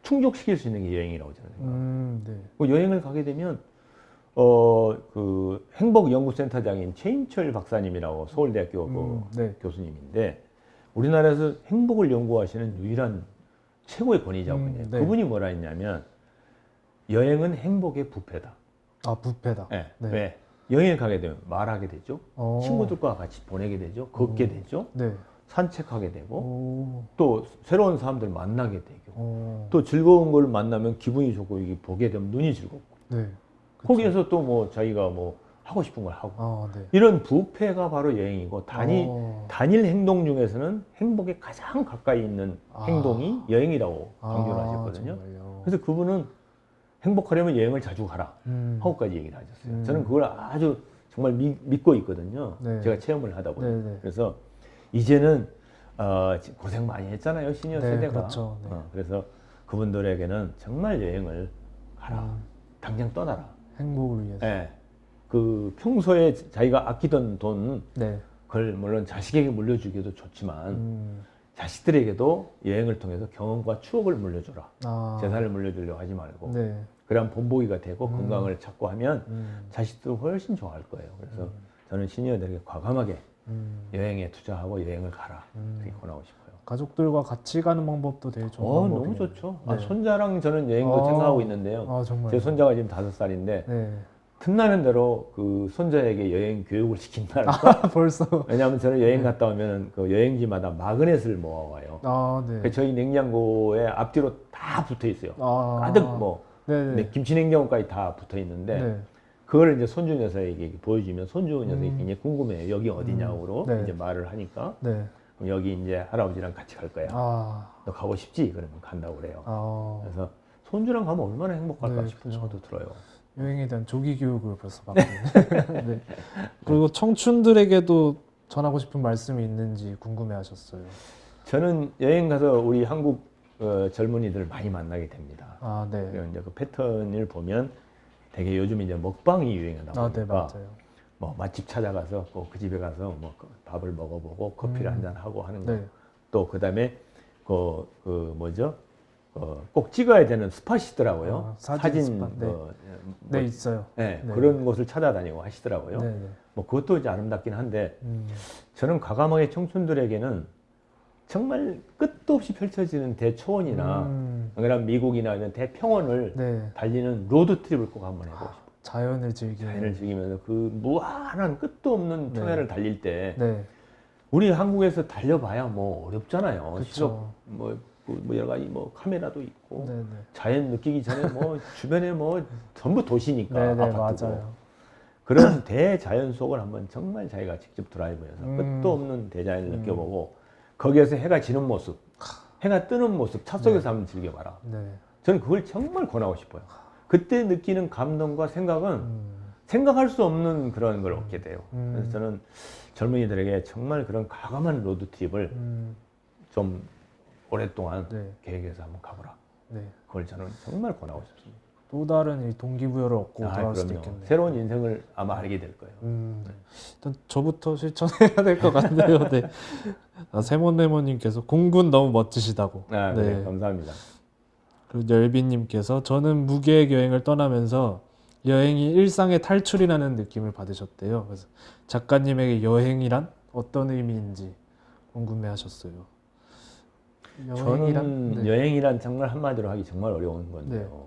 충족시킬 수 있는 게 여행이라고 저는 생각합니다. 네. 그 여행을 가게 되면 그 행복연구센터장인 최인철 박사님이라고 서울대학교 네. 교수님인데 우리나라에서 행복을 연구하시는 유일한 최고의 권위자분이에요. 네. 그분이 뭐라 했냐면 여행은 행복의 부패다. 부패다. 네. 네. 왜? 여행을 가게 되면 말하게 되죠. 어. 친구들과 같이 보내게 되죠. 걷게 되죠. 네. 산책하게 되고 오. 또 새로운 사람들 만나게 되고 또 즐거운 걸 만나면 기분이 좋고 이게 보게 되면 눈이 즐겁고 네. 거기에서 또 뭐 자기가 뭐 하고 싶은 걸 하고 네. 이런 부패가 바로 여행이고 단일 행동 중에서는 행복에 가장 가까이 있는 행동이 여행이라고 강조를 하셨거든요. 정말요? 그래서 그분은 행복하려면 여행을 자주 가라 하고까지 얘기를 하셨어요. 저는 그걸 아주 정말 믿고 있거든요. 네. 제가 체험을 하다 보니. 네. 그래서 이제는 고생 많이 했잖아요. 시니어 네, 세대가. 그렇죠. 네. 그래서 그분들에게는 정말 여행을 가라. 당장 떠나라. 행복을 위해서. 네. 그 평소에 자기가 아끼던 돈 네. 그걸 물론 자식에게 물려주기도 좋지만 자식들에게도 여행을 통해서 경험과 추억을 물려줘라. 재산을 물려주려고 하지 말고. 네. 그래야 본보기가 되고 건강을 찾고 하면 자식들은 훨씬 좋아할 거예요. 그래서 저는 시니어들에게 과감하게 여행에 투자하고 여행을 가라. 그렇게 권하고 싶어요. 가족들과 같이 가는 방법도 되게 좋은 방법이에요. 너무 좋죠. 네. 손자랑 저는 여행도 생각하고 있는데요. 정말. 제 손자가 지금 5살인데 네. 틈나는 대로 그 손자에게 여행 교육을 시킨다랄까? 벌써. 왜냐하면 저는 여행 갔다 오면 그 여행지마다 마그넷을 모아와요. 네. 그 저희 냉장고에 앞뒤로 다 붙어 있어요. 가득 뭐 네네. 김치 냉장고까지 다 붙어 있는데 네. 그거를 이제 손주 녀석에게 보여주면 손주 녀석이 굉장히 궁금해요. 여기 어디냐고 네. 이제 말을 하니까 네. 그럼 여기 이제 할아버지랑 같이 갈 거야. 너 가고 싶지? 그러면 간다고 그래요. 그래서 손주랑 가면 얼마나 행복할까 네, 싶은 그렇죠. 생각도 들어요. 여행에 대한 조기 교육을 벌써 받고 있네. 네. 그리고 청춘들에게도 전하고 싶은 말씀이 있는지 궁금해하셨어요. 저는 여행 가서 우리 한국 젊은이들 많이 만나게 됩니다. 네. 그리고 이제 그 패턴을 보면 되게 요즘 이제 먹방이 유행하다 보니까 네, 맞아요. 뭐 맛집 찾아가서 그 집에 가서 뭐 밥을 먹어보고 커피를 한잔 하고 하는 거. 네. 또 그다음에 뭐죠? 꼭 찍어야 되는 스팟이 있더라고요. 사진 스팟. 네, 있어요. 네, 네. 그런 곳을 찾아다니고 하시더라고요. 네. 뭐 그것도 이제 아름답긴 한데 저는 과감하게 청춘들에게는 정말 끝도 없이 펼쳐지는 대초원이나 그런 미국이나 이런 대평원을 네. 달리는 로드트립을 꼭 한번 해보고 싶어요. 자연을 즐기는. 자연을 즐기면서 그 무한한 끝도 없는 평야를 달릴 때 네. 우리 한국에서 달려봐야 뭐 어렵잖아요. 그쵸. 뭐 여러 가지 뭐 카메라도 있고 네네. 자연 느끼기 전에 뭐 주변에 뭐 전부 도시니까 네네, 아파트고 맞아요. 그런 대자연 속을 한번 정말 자기가 직접 드라이브해서 끝도 없는 대자연을 느껴보고 거기에서 해가 지는 모습, 해가 뜨는 모습 차 속에서 한번 즐겨봐라. 네. 저는 그걸 정말 권하고 싶어요. 그때 느끼는 감동과 생각은 생각할 수 없는 그런 걸 얻게 돼요. 그래서 저는 젊은이들에게 정말 그런 과감한 로드트립을 좀 오랫동안 네. 계획해서 한번 가보라. 네. 그걸 저는 정말 권하고 싶습니다. 또 다른 이 동기부여를 얻고 돌아올 수도 그럼요. 있겠네요. 새로운 인생을 아마 알게 될 거예요. 일단 저부터 실천해야 될 것 같네요. 네. 세몬네모님께서 공군 너무 멋지시다고. 네, 감사합니다. 그리고 열비님께서 저는 무계획 여행을 떠나면서 여행이 일상의 탈출이라는 느낌을 받으셨대요. 그래서 작가님에게 여행이란 어떤 의미인지 궁금해하셨어요. 저는 여행이란 정말 한마디로 하기 정말 어려운 건데요.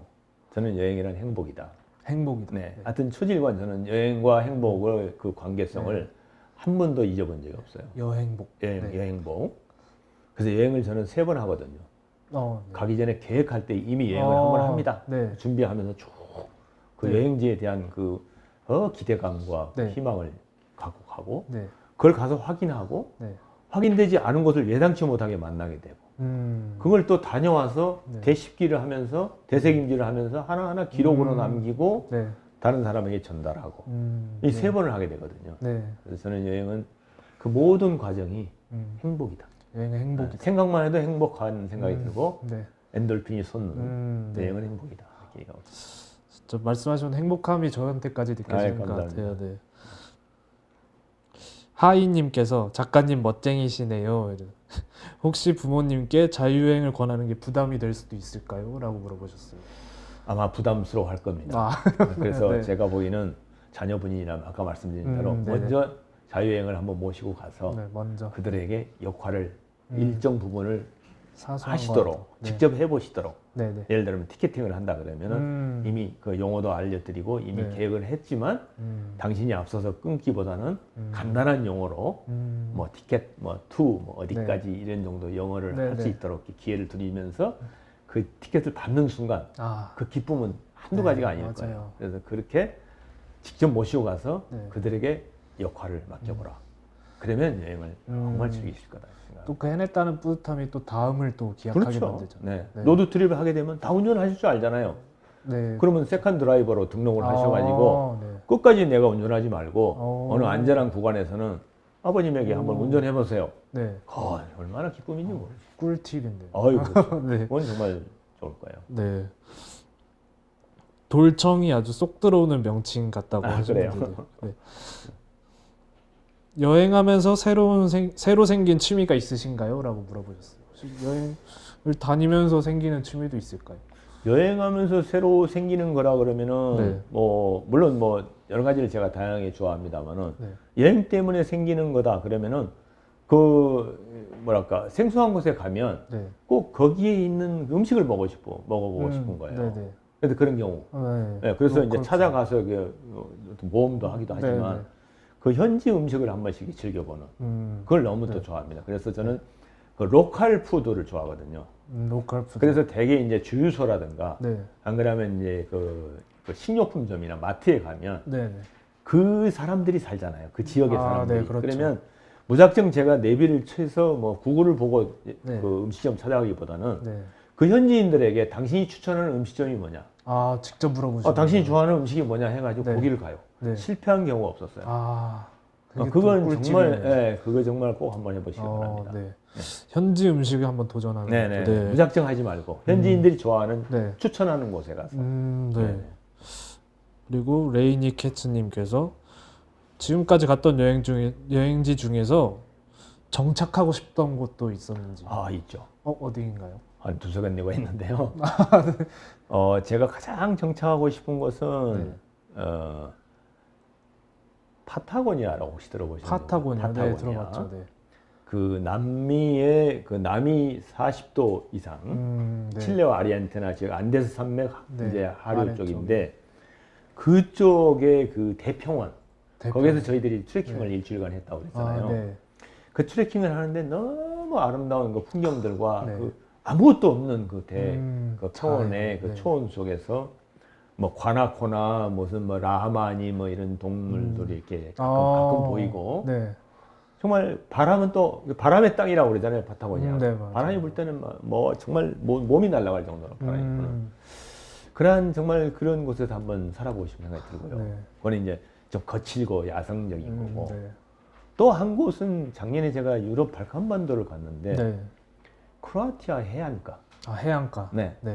저는 여행이란 행복이다. 행복이다. 네. 하여튼 초질관 저는 여행과 행복을 그 관계성을 한 번도 잊어본 적이 없어요. 여행복. 여행복. 그래서 여행을 저는 3번 하거든요. 가기 전에 계획할 때 이미 여행을 한 번 합니다. 준비하면서 쭉 그 여행지에 대한 그 기대감과 희망을 갖고 가고 그걸 가서 확인하고 확인되지 않은 곳을 예상치 못하게 만나게 되고 그걸 또 다녀와서 되씹기를 하면서 되새김질을 하면서 하나하나 기록으로 남기고 다른 사람에게 전달하고 이 3번을 하게 되거든요. 그래서 저는 여행은 그 모든 과정이 행복이다. 여행은 행복이다. 생각만 해도 행복한 생각이 들고 엔돌핀이 솟는 여행은 행복이다. 이렇게 얘기하고 있습니다. 진짜 말씀하신 행복함이 저한테까지 느껴지는 것 같아요. 네. 하이님께서 작가님 멋쟁이시네요. 혹시 부모님께 자유여행을 권하는 게 부담이 될 수도 있을까요? 라고 물어보셨어요. 아마 부담스러워 할 겁니다. 그래서 제가 보기에는 자녀분이나 아까 말씀드린 대로 먼저 자유여행을 한번 모시고 가서 먼저. 그들에게 역할을 일정 부분을 사소한 하시도록 직접 해보시도록 예를 들면 티켓팅을 한다 그러면은 이미 그 용어도 알려드리고 이미 계획을 했지만 당신이 앞서서 끊기보다는 간단한 용어로 뭐 티켓 뭐 투 뭐 어디까지 이런 정도 영어를 할 수 있도록 기회를 드리면서 그 티켓을 받는 순간 그 기쁨은 한두 가지가 아닐 거예요. 그래서 그렇게 직접 모시고 가서 그들에게 역할을 맡겨보라. 그러면 여행을 정말 즐기실 거다. 또 그 해냈다는 뿌듯함이 또 다음을 또 기약하게 그렇죠. 만들잖아요. 로드트립을 하게 되면 다 운전하실 줄 알잖아요. 그러면 세컨 드라이버로 등록을 하셔가지고 끝까지 내가 운전하지 말고 어느 안전한 구간에서는 아버님에게 한번 운전해 보세요. 얼마나 기쁨인지 모르죠. 꿀팁인데. 아유, 그렇죠. 그건 정말 좋을 거예요. 네. 돌청이 아주 쏙 들어오는 명칭 같다고 하시는데. 네. 여행하면서 새로 생긴 취미가 있으신가요? 라고 물어보셨어요. 혹시 여행을 다니면서 생기는 취미도 있을까요? 여행하면서 새로 생기는 거라 그러면은 뭐 물론 뭐 여러 가지를 제가 다양하게 좋아합니다만은 여행 때문에 생기는 거다 그러면은 그 뭐랄까 생소한 곳에 가면 꼭 거기에 있는 음식을 먹어보고 싶은 거예요. 그래서 그런 경우. 그래서 이제 찾아가서 모험도 하기도 하지만 그 현지 음식을 한 번씩 즐겨보는 그걸 너무 또 좋아합니다. 그래서 저는 그 로컬 푸드를 좋아하거든요. 로컬 푸드. 그래서 대개 이제 주유소라든가 안 그러면 이제 그 식료품점이나 마트에 가면 그 사람들이 살잖아요. 그 지역의 사람들이. 그렇죠. 그러면 무작정 제가 내비를 쳐서 뭐 구글을 보고 그 음식점 찾아가기보다는 그 현지인들에게 당신이 추천하는 음식점이 뭐냐? 직접 물어보시죠. 당신이 좋아하는 음식이 뭐냐 해가지고 거기를 가요. 실패한 경우가 없었어요. 그건 정말, 그거 정말 꼭 한번 해보시기 바랍니다. 현지 음식에 한번 도전하는 것도. 무작정 하지 말고 현지인들이 좋아하는 추천하는 곳에 가서. 그리고 레이니 캐츠님께서 지금까지 갔던 여행지 중에서 정착하고 싶던 곳도 있었는지. 있죠. 어디인가요? 한 두세 군데가 있는데요. 제가 가장 정착하고 싶은 곳은 파타고니아라고 혹시 들어보셨나요? 파타고니아. 네, 들어봤죠. 그 남미의 그 남이 40도 이상, 칠레와 아르헨티나 지역 안데스 산맥 이제 하류 쪽인데 그쪽의 그 대평원. 거기서 저희들이 트레킹을 일주일간 했다고 그랬잖아요. 그 트레킹을 하는데 너무 아름다운 그 풍경들과 그 아무것도 없는 그 평원의 그 초원 속에서 뭐 과나코나 무슨 뭐 라하마니 뭐 이런 동물들이 이렇게 가끔 보이고 정말 바람은 또 바람의 땅이라고 그러잖아요. 파타고니아. 바람이 불 때는 뭐 정말 몸이 날아갈 정도로 바람이 부는 그러한 정말 그런 곳에서 한번 살아보고 싶은 생각이 들고요. 그건 이제 좀 거칠고 야성적인 거고 또 한 곳은 작년에 제가 유럽 발칸반도를 갔는데 크로아티아 해안가. 해안가.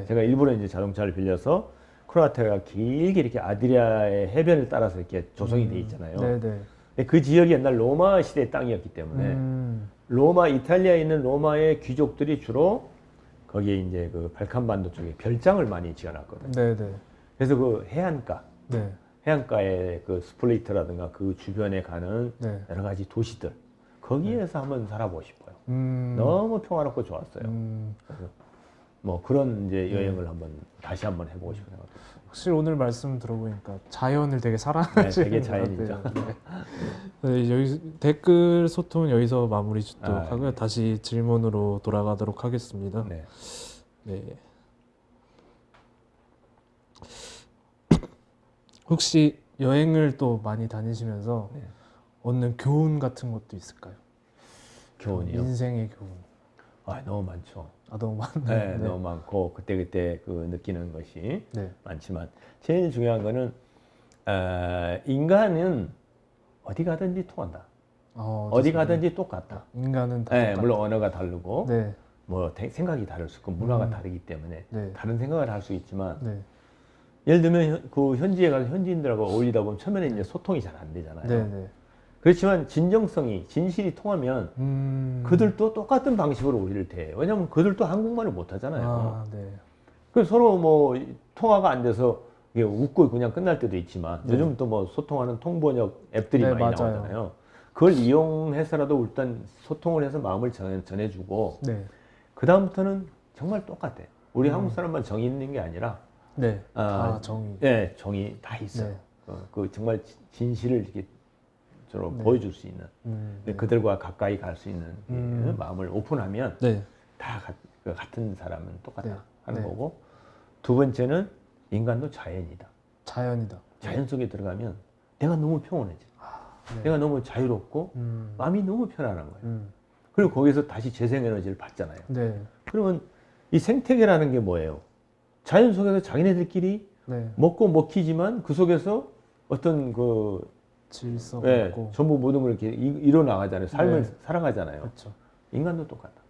제가 일부러 이제 자동차를 빌려서 크로아티아가 길게 이렇게 아드리아의 해변을 따라서 이렇게 조성이 돼 있잖아요. 그 지역이 옛날 로마 시대의 땅이었기 때문에 로마 이탈리아에 있는 로마의 귀족들이 주로 거기에 이제 그 발칸반도 쪽에 별장을 많이 지어놨거든요. 그래서 그 해안가, 해안가의 그 스플리트라든가 그 주변에 가는 여러 가지 도시들 거기에서 한번 살아보고 싶어요. 너무 평화롭고 좋았어요. 그래서 뭐 그런 이제 여행을 다시 한번 해보고 싶은 생각. 확실히 오늘 말씀 들어보니까 자연을 되게 사랑하시는 되게 자연이죠. 여기 댓글 소통은 여기서 마무리 짓도록 하고요. 다시 질문으로 돌아가도록 하겠습니다. 혹시 여행을 또 많이 다니시면서 얻는 교훈 같은 것도 있을까요? 교훈이요? 인생의 교훈. 너무 많죠. 너무 많네요. 너무 많고 그때 그 느끼는 것이 많지만 제일 중요한 거는 인간은 어디 가든지 통한다. 어디 가든지 똑같다. 인간은 다 똑같다. 물론 언어가 다르고 뭐 생각이 다를 수 있고 문화가 다르기 때문에 다른 생각을 할 수 있지만 예를 들면 그 현지에 가서 현지인들하고 어울리다 보면 처음에는 이제 소통이 잘 안 되잖아요. 그렇지만 진정성이 진실이 통하면 그들도 똑같은 방식으로 우리를 대해요. 왜냐하면 그들도 한국말을 못 하잖아요. 그래서 서로 뭐 통화가 안 돼서 이게 웃고 그냥 끝날 때도 있지만 요즘 또 뭐 소통하는 통번역 앱들이 많이 나오잖아요. 그걸 이용해서라도 일단 소통을 해서 마음을 전해주고 그 다음부터는 정말 똑같아요. 우리 한국 사람만 정이 있는 게 아니라 다 정이. 정이 다 있어요. 그 정말 진실을 이렇게 보여줄 수 있는 그들과 가까이 갈 수 있는 마음을 오픈하면 다 같은 사람은 똑같다. 하는 네. 거고, 두 번째는 인간도 자연이다. 자연이다. 자연 속에 들어가면 내가 너무 평온해져. 네. 내가 너무 자유롭고 마음이 너무 편안한 거예요. 음. 그리고 거기서 다시 재생에너지를 받잖아요. 네. 그러면 이 생태계라는 게 뭐예요? 자연 속에서 자기네들끼리 네. 먹고 먹히지만 그 속에서 어떤 그 질서가 예, 있고. 전부 모든 걸 이렇게 이뤄 나가잖아요. 삶을 네. 살아가잖아요. 그렇죠. 인간도 똑같다.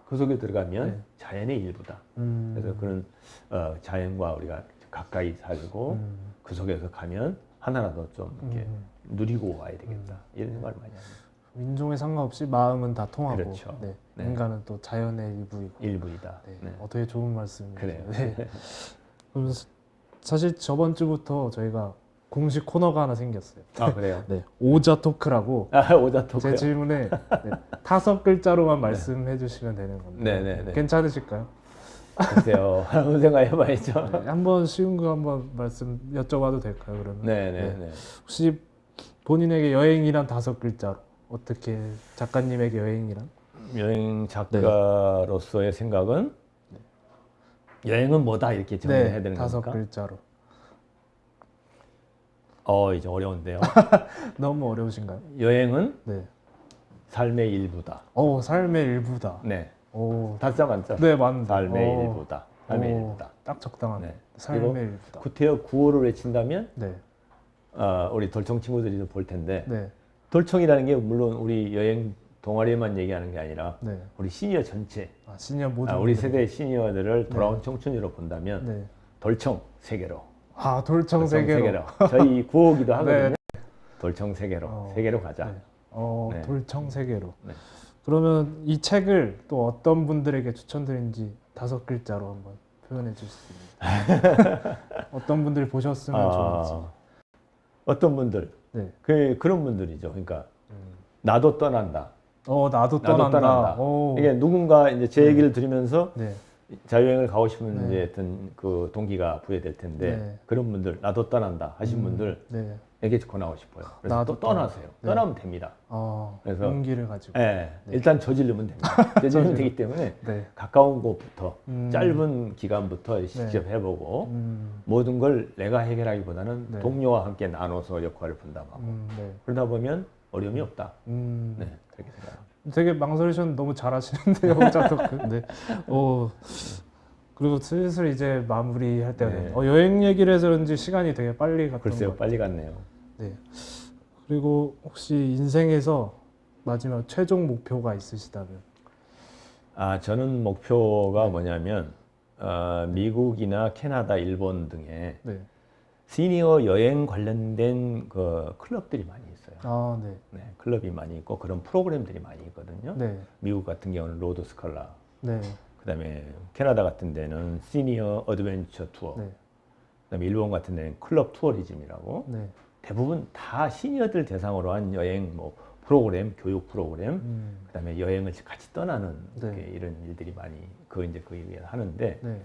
그 속에 들어가면 네. 자연의 일부다. 그래서 그런 자연과 우리가 가까이 살고 그 속에서 가면 하나라도 좀 이렇게 누리고 와야 되겠다. 이런 생각을 많이 합니다. 인종에 상관없이 마음은 다 통하고. 그렇죠. 네. 네. 인간은 또 자연의 일부이고. 일부이다. 네. 네. 되게 좋은 말씀이네요. 그래요. 네. 그럼 사실 저번 주부터 저희가 공식 코너가 하나 생겼어요. 아 그래요? 네. 오자 토크라고. 아 오자 토크요? 제 질문에 네, 5글자로만 말씀해 주시면 되는 건데. 네네네. 괜찮으실까요? 글쎄요. 한번 생각해봐야죠. 네, 한번 쉬운 거 한번 말씀 여쭤봐도 될까요? 그러면 네네네. 혹시 본인에게 여행이란 5글자로 어떻게 작가님에게 여행이란? 여행 작가로서의 생각은 여행은 뭐다 이렇게 정리해야 되는 겁니까? 5글자로. 이제 어려운데요. 너무 어려우신가요? 여행은 네. 삶의 일부다. 삶의 일부다. 네. 오. 다짜 맞죠? 네, 맞네. 삶의 일부다. 삶의 일부다. 딱 적당하네. 네. 삶의 그리고 일부다. 구태여 구호를 외친다면 네. 우리 돌청 친구들이 볼 텐데 네. 돌청이라는 게 물론 우리 여행 동아리에만 얘기하는 게 아니라 네. 우리 시니어 전체, 시니어 모든 우리 분들이. 세대 시니어들을 돌아온 청춘으로 본다면 네. 돌청 세계로. 돌청 세계로. 저희 구호기도 하거든요. 네. 돌청 세계로. 세계로 가자. 네. 네. 돌청 세계로. 네. 그러면 이 책을 또 어떤 분들에게 추천드린지 5글자로 한번 표현해 주실 수 있나요? 어떤 분들이 보셨으면 좋을지. 어떤 분들, 네. 그런 분들이죠. 그러니까 나도 떠난다. 나도 떠난다. 이게 누군가 이제 제 얘기를 들으면서 네. 자유여행을 가고 싶은 네. 이제 어떤 그 동기가 부여될 텐데 네. 그런 분들, 나도 떠난다 하신 분들 네. 에게 권하고 싶어요. 그래서 나도 또 떠나세요. 네. 떠나면 됩니다. 그래서 용기를 가지고. 네. 일단 저지르면 됩니다. 저지르면 되기 때문에 네. 가까운 곳부터 짧은 기간부터 직접 해보고 음. 모든 걸 내가 해결하기보다는 네. 동료와 함께 나눠서 역할을 분담하고 네. 그러다 보면 어려움이 없다. 네. 그렇게 생각합니다. 되게 망설이셨는데 너무 잘하시는데요, 혼자 토크. 네. 그리고 슬슬 이제 마무리할 때가 네. 됐네요. 여행 얘기를 해서 그런지 시간이 되게 빨리 갔던 글쎄요, 것 같아요. 빨리 갔네요. 네. 그리고 혹시 인생에서 마지막 최종 목표가 있으시다면? 저는 목표가 뭐냐면 미국이나 캐나다, 일본 등의 네. 시니어 여행 관련된 그 클럽들이 많이 있어요. 네. 네, 클럽이 많이 있고 그런 프로그램들이 많이 있거든요. 네. 미국 같은 경우는 로드 스칼라, 네. 그다음에 캐나다 같은 데는 시니어 어드벤처 투어, 네. 그다음에 일본 같은 데는 클럽 투어리즘이라고 네. 대부분 다 시니어들 대상으로 한 여행 뭐 프로그램, 교육 프로그램, 그다음에 여행을 같이 떠나는 네. 이런 일들이 많이 그 얘기를 하는데 네.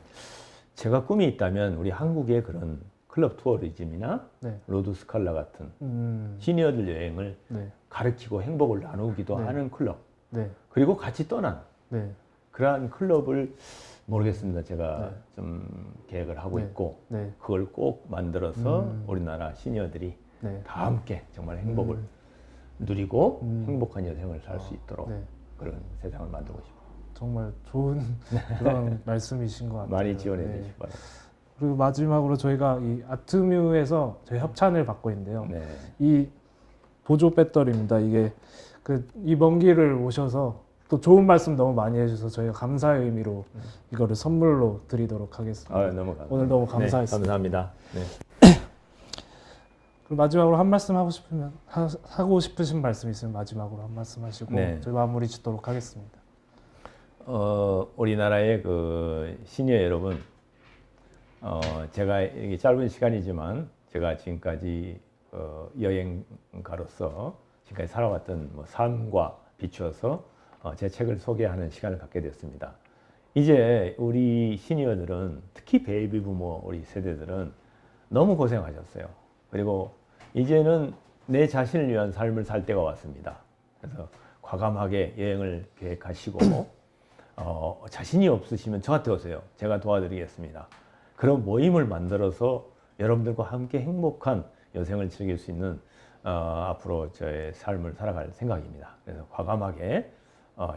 제가 꿈이 있다면 우리 한국의 그런 클럽 투어리즘이나 네. 로드 스칼라 같은 음. 시니어들 여행을 네. 가르치고 행복을 나누기도 네. 하는 클럽, 네. 그리고 같이 떠난 네. 그러한 클럽을 모르겠습니다. 제가 네. 좀 계획을 하고 네. 있고 네. 그걸 꼭 만들어서 우리나라 시니어들이 네. 다 함께 정말 행복을 누리고 행복한 여생을 살 수 있도록 네. 그런 세상을 만들고 싶어요. 정말 좋은 그런 말씀이신 것 같아요. 많이 지원해 네. 주시기 바랍니다. 그리고 마지막으로 저희가 이 아트뮤에서 저희 협찬을 받고 있는데요. 네. 이 보조 배터리입니다. 이게 이 먼 길을 오셔서 또 좋은 말씀 너무 많이 해주셔서 저희가 감사의 의미로 이거를 선물로 드리도록 하겠습니다. 너무 감사합니다. 오늘 너무 감사했습니다. 네, 감사합니다. 네. 그리고 마지막으로 한 말씀 하고 싶으신 말씀 있으면 마지막으로 한 말씀 하시고 네. 저희 마무리 짓도록 하겠습니다. 우리나라의 그 시니어 여러분, 제가 이게 짧은 시간이지만 제가 지금까지 여행가로서 지금까지 살아왔던 뭐 삶과 비추어서 제 책을 소개하는 시간을 갖게 됐습니다. 이제 우리 시니어들은 특히 베이비 부모 우리 세대들은 너무 고생하셨어요. 그리고 이제는 내 자신을 위한 삶을 살 때가 왔습니다. 그래서 과감하게 여행을 계획하시고 자신이 없으시면 저한테 오세요. 제가 도와드리겠습니다. 그런 모임을 만들어서 여러분들과 함께 행복한 여생을 즐길 수 있는 앞으로 저의 삶을 살아갈 생각입니다. 그래서 과감하게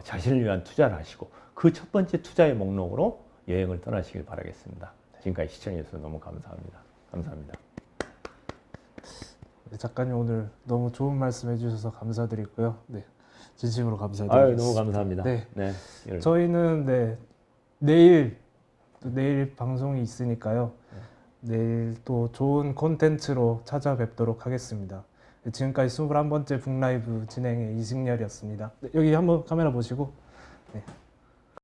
자신을 위한 투자를 하시고 그 첫 번째 투자의 목록으로 여행을 떠나시길 바라겠습니다. 지금까지 시청해 주셔서 너무 감사합니다. 감사합니다. 네, 작가님 오늘 너무 좋은 말씀 해주셔서 감사드리고요. 네, 진심으로 감사드립니다. 너무 감사합니다. 네, 네, 저희는 내일 방송이 있으니까요. 내일 또 좋은 콘텐츠로 찾아뵙도록 하겠습니다. 네, 지금까지 21번째 북라이브 진행의 이승열이었습니다. 네, 여기 한번 카메라 보시고. 네.